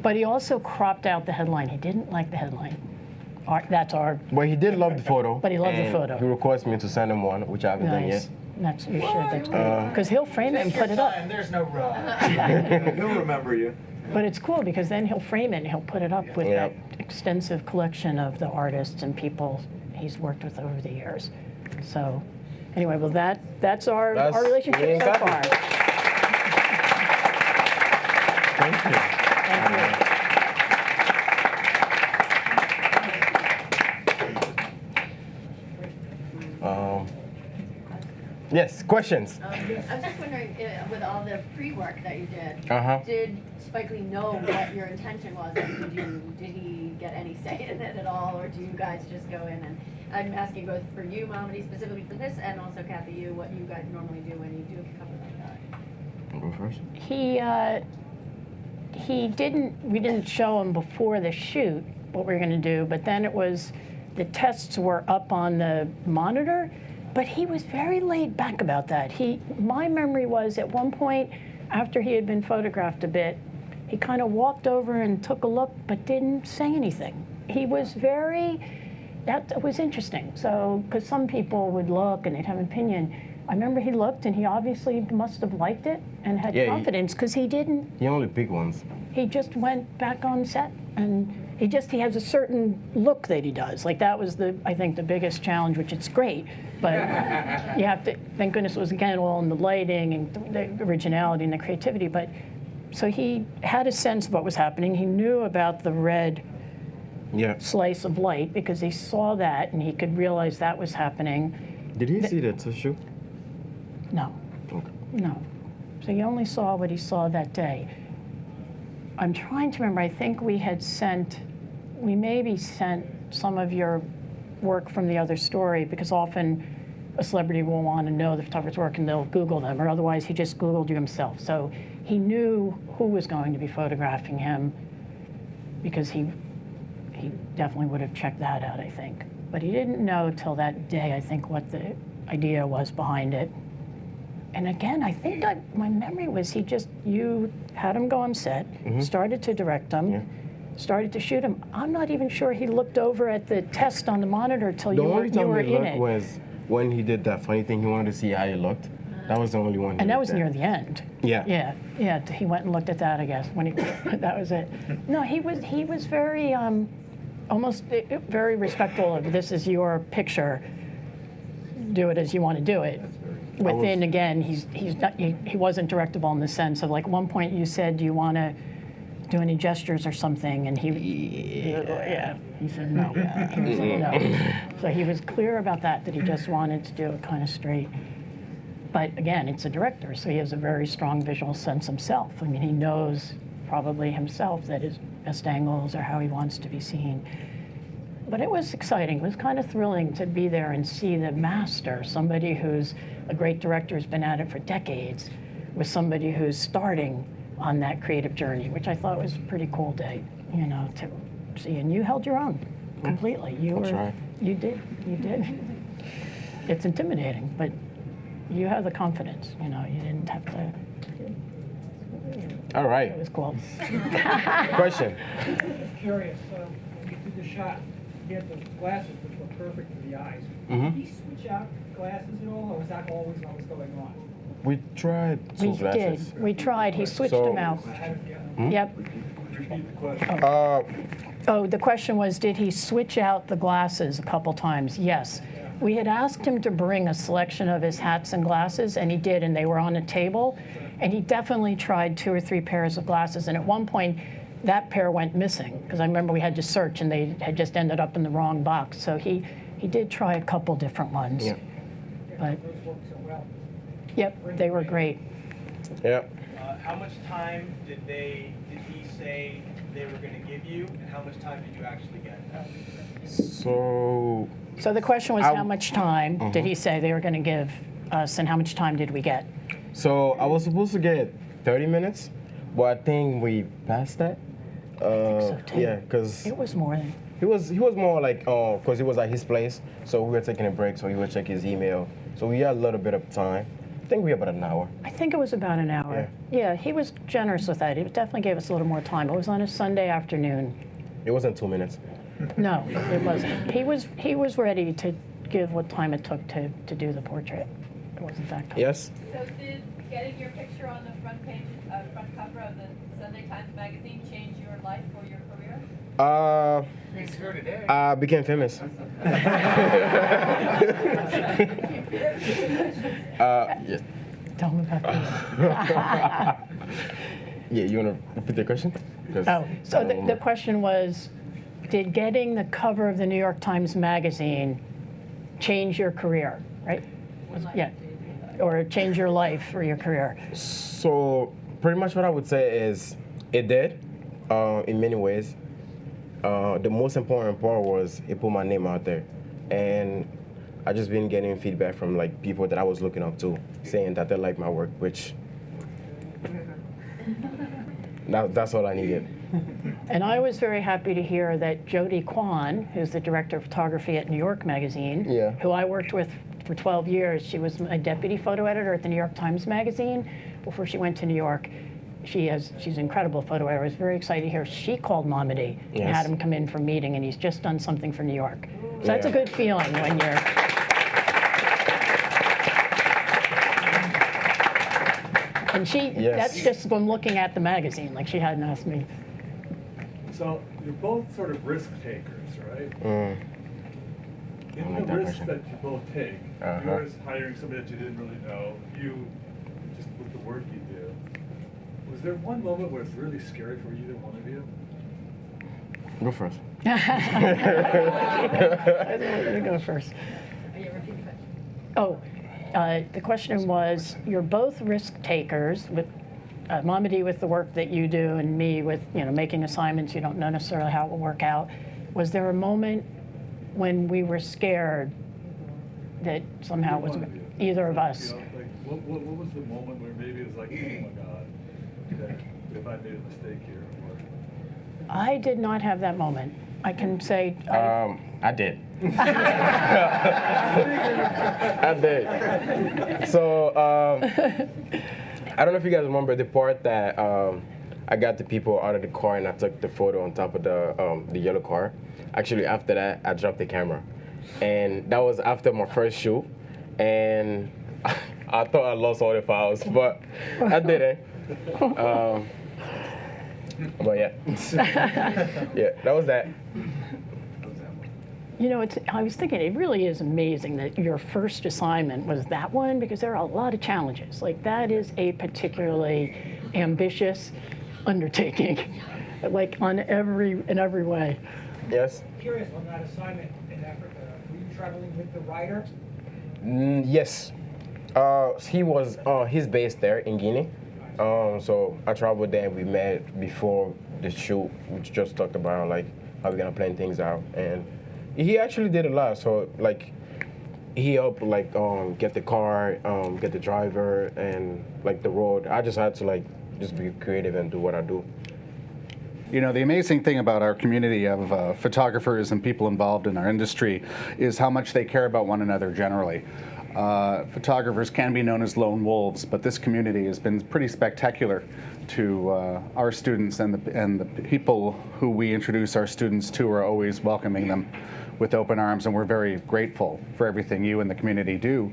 But he also cropped out the headline. He didn't like the headline. That's our But he did love the photo. But he loved the and photo. He requested me to send him one, which I haven't done yet. That's you should. That's great because he'll frame it and put it up. There's no rush. He'll remember you. But it's cool because then he'll frame it and he'll put it up with Yeah. that extensive collection of the artists and people he's worked with over the years. So, anyway, well that's our That's me relationship and so Cathy. far. Thank you. Thank you. Yes, questions. I was just wondering, with all the pre-work that you did, Uh-huh. did Spike Lee know what your intention was? And did he get any say in it at all, or do you guys just go in and? I'm asking both for you, Mamadi, specifically for this, and also Cathy, you, what you guys normally do when you do a cover like that. I'll go first. We didn't show him before the shoot what we were going to do, but then it was, the tests were up on the monitor, but he was very laid back about that. My memory was at one point, after he had been photographed a bit, he kind of walked over and took a look, but didn't say anything. He was that was interesting. So, because some people would look and they'd have an opinion. I remember he looked and he obviously must have liked it and had confidence because he didn't. He only picked ones. He just went back on set and he has a certain look that he does. Like that was I think the biggest challenge, which it's great, but you have to, thank goodness it was again all in the lighting and the originality and the creativity. But so he had a sense of what was happening. He knew about the red slice of light because he saw that and he could realize that was happening. Did he see the tissue? No. Okay. No. So he only saw what he saw that day. I'm trying to remember, I think we maybe sent some of your work from the other story because often a celebrity will want to know the photographer's work and they'll Google them, or otherwise he just Googled you himself. So he knew who was going to be photographing him because he definitely would have checked that out, I think. But he didn't know till that day, I think, what the idea was behind it. And again, I think my memory was you had him go on set, started to direct him, started to shoot him. I'm not even sure he looked over at the test on the monitor till you were in it. The only time he looked was when he did that funny thing. He wanted to see how he looked. That was the only one. And that was near the end. Yeah. Yeah. He went and looked at that, I guess. That was it. No, he was very almost very respectful of this is your picture. Do it as you want to do it. Within again, he wasn't directable in the sense of like at one point you said, do you want to do any gestures or something? And he said no. He said no. So he was clear about that he just wanted to do it kind of straight. But again, it's a director, so he has a very strong visual sense himself. I mean, he knows probably himself that his best angles are how he wants to be seen. But it was exciting. It was kind of thrilling to be there and see the master, somebody who's a great director who's been at it for decades, with somebody who's starting on that creative journey, which I thought was a pretty cool day, to see. And you held your own completely. You did. It's intimidating, but you have the confidence. You didn't have to. All right. It was cool. Question. Curious, when you did the shot, he had the glasses which were perfect for the eyes. Mhm. Did he switch out glasses at all, or was that always what was going on? We tried two We glasses. did. We tried. He switched So- them out. Yep. Uh, Oh, the question was, did he switch out the glasses a couple times? Yes. We had asked him to bring a selection of his hats and glasses, and he did, and they were on a table. And he definitely tried 2 or 3 pairs of glasses, and at one point, that pair went missing, because I remember we had to search, and they had just ended up in the wrong box. So he did try a couple different ones. Yeah. But, Those worked so well. yep, they were great. yeah. How much time did he say they were going to give you, and how much time did you actually get? So So the question was, I- how much time did he say they were going to give us, and how much time did we get? So I was supposed to get 30 minutes, but I think we passed that. so, too. Yeah, because It was more than. he was more like, because he was at his place, so we were taking a break, so he would check his email. So we had a little bit of time. I think we had about an hour. I think it was about an hour. Yeah, he was generous with that. He definitely gave us a little more time. It was on a Sunday afternoon. It wasn't 2 minutes. No, it wasn't. He was ready to give what time it took to do the portrait. It wasn't that color. Yes. So did getting your picture on the front page, front cover of the Sunday Times Magazine change your life or your career? He's here today. I became famous. Yes. Tell them about this. Yeah, you want to repeat the question? 'Cause Oh, so I don't the remember. question was, did getting the cover of the New York Times Magazine change your career, right? Yeah, or change your life or your career? So pretty much what I would say is it did, in many ways. The most important part was it put my name out there, and I just been getting feedback from like people that I was looking up to, saying that they like my work, which that's all I needed. And I was very happy to hear that Jody Kwan, who's the director of photography at New York Magazine, Yeah. who I worked with for 12 years, she was my deputy photo editor at the New York Times Magazine before she went to New York. She's an incredible photo editor. I was very excited to hear she called Mamadi and Yes. had him come in for a meeting, and he's just done something for New York. So that's a Yeah. good feeling when you're. And Yes. that's just from looking at the magazine, like she hadn't asked me. So you're both sort of risk takers, right? Mm. In like the that risks question. that you both take, Uh-huh. yours hiring somebody that you didn't really know, you just with the work you do. Was there one moment where it's really scary for either one of you? Go first. You go first. Yeah, repeat the question. Oh, the question was, you're both risk takers, with Mamadi with the work that you do and me with making assignments you don't know necessarily how it will work out. Was there a moment when we were scared that somehow it was Either one of you. either of us? You know, like what was the moment where maybe it was like, oh my God, that if I made a mistake here? Or, I did not have that moment. I can say, I did. I did. So I don't know if you guys remember the part that I got the people out of the car and I took the photo on top of the yellow car. Actually, after that, I dropped the camera, and that was after my first shoot, and I thought I lost all the files, but I didn't. But yeah, yeah, that was that. I was thinking it really is amazing that your first assignment was that one, because there are a lot of challenges. Like, that is a particularly ambitious undertaking, like in every way. Yes. Curious on that assignment in Africa, were you traveling with the writer? Yes. He's based there in Guinea. So I traveled there and we met before the shoot, which just talked about like how we're gonna plan things out. And he actually did a lot. So like he helped like get the car, get the driver and like the road. I just had to like just be creative and do what I do. You know, the amazing thing about our community of photographers and people involved in our industry is how much they care about one another generally. Photographers can be known as lone wolves, but this community has been pretty spectacular to our students, and the people who we introduce our students to are always welcoming them with open arms, and we're very grateful for everything you and the community do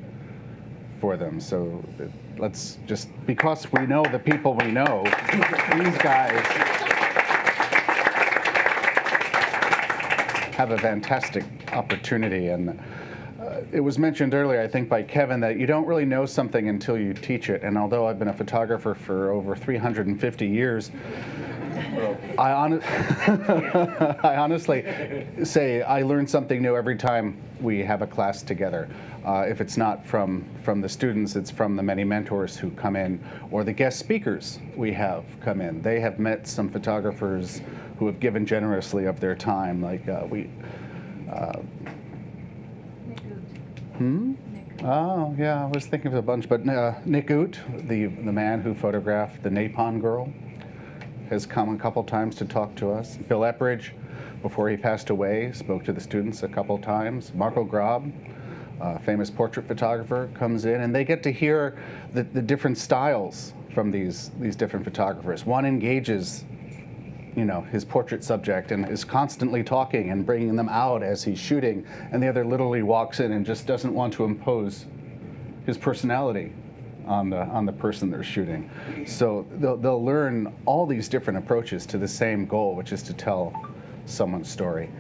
for them. So let's just, because we know the people we know, these guys have a fantastic opportunity. And it was mentioned earlier, I think by Kevin, that you don't really know something until you teach it. And although I've been a photographer for over 350 years, I honestly say I learn something new every time we have a class together. If it's not from the students, it's from the many mentors who come in, or the guest speakers we have come in. They have met some photographers who have given generously of their time. Like Oh, yeah, I was thinking of a bunch, but Nick Oot, the man who photographed the Napon girl, has come a couple times to talk to us. Bill Epridge, before he passed away, spoke to the students a couple times. Marco Grob, famous portrait photographer, comes in, and they get to hear the different styles from these different photographers. One engages his portrait subject and is constantly talking and bringing them out as he's shooting, and the other literally walks in and just doesn't want to impose his personality on the person they're shooting. So they'll learn all these different approaches to the same goal, which is to tell someone's story.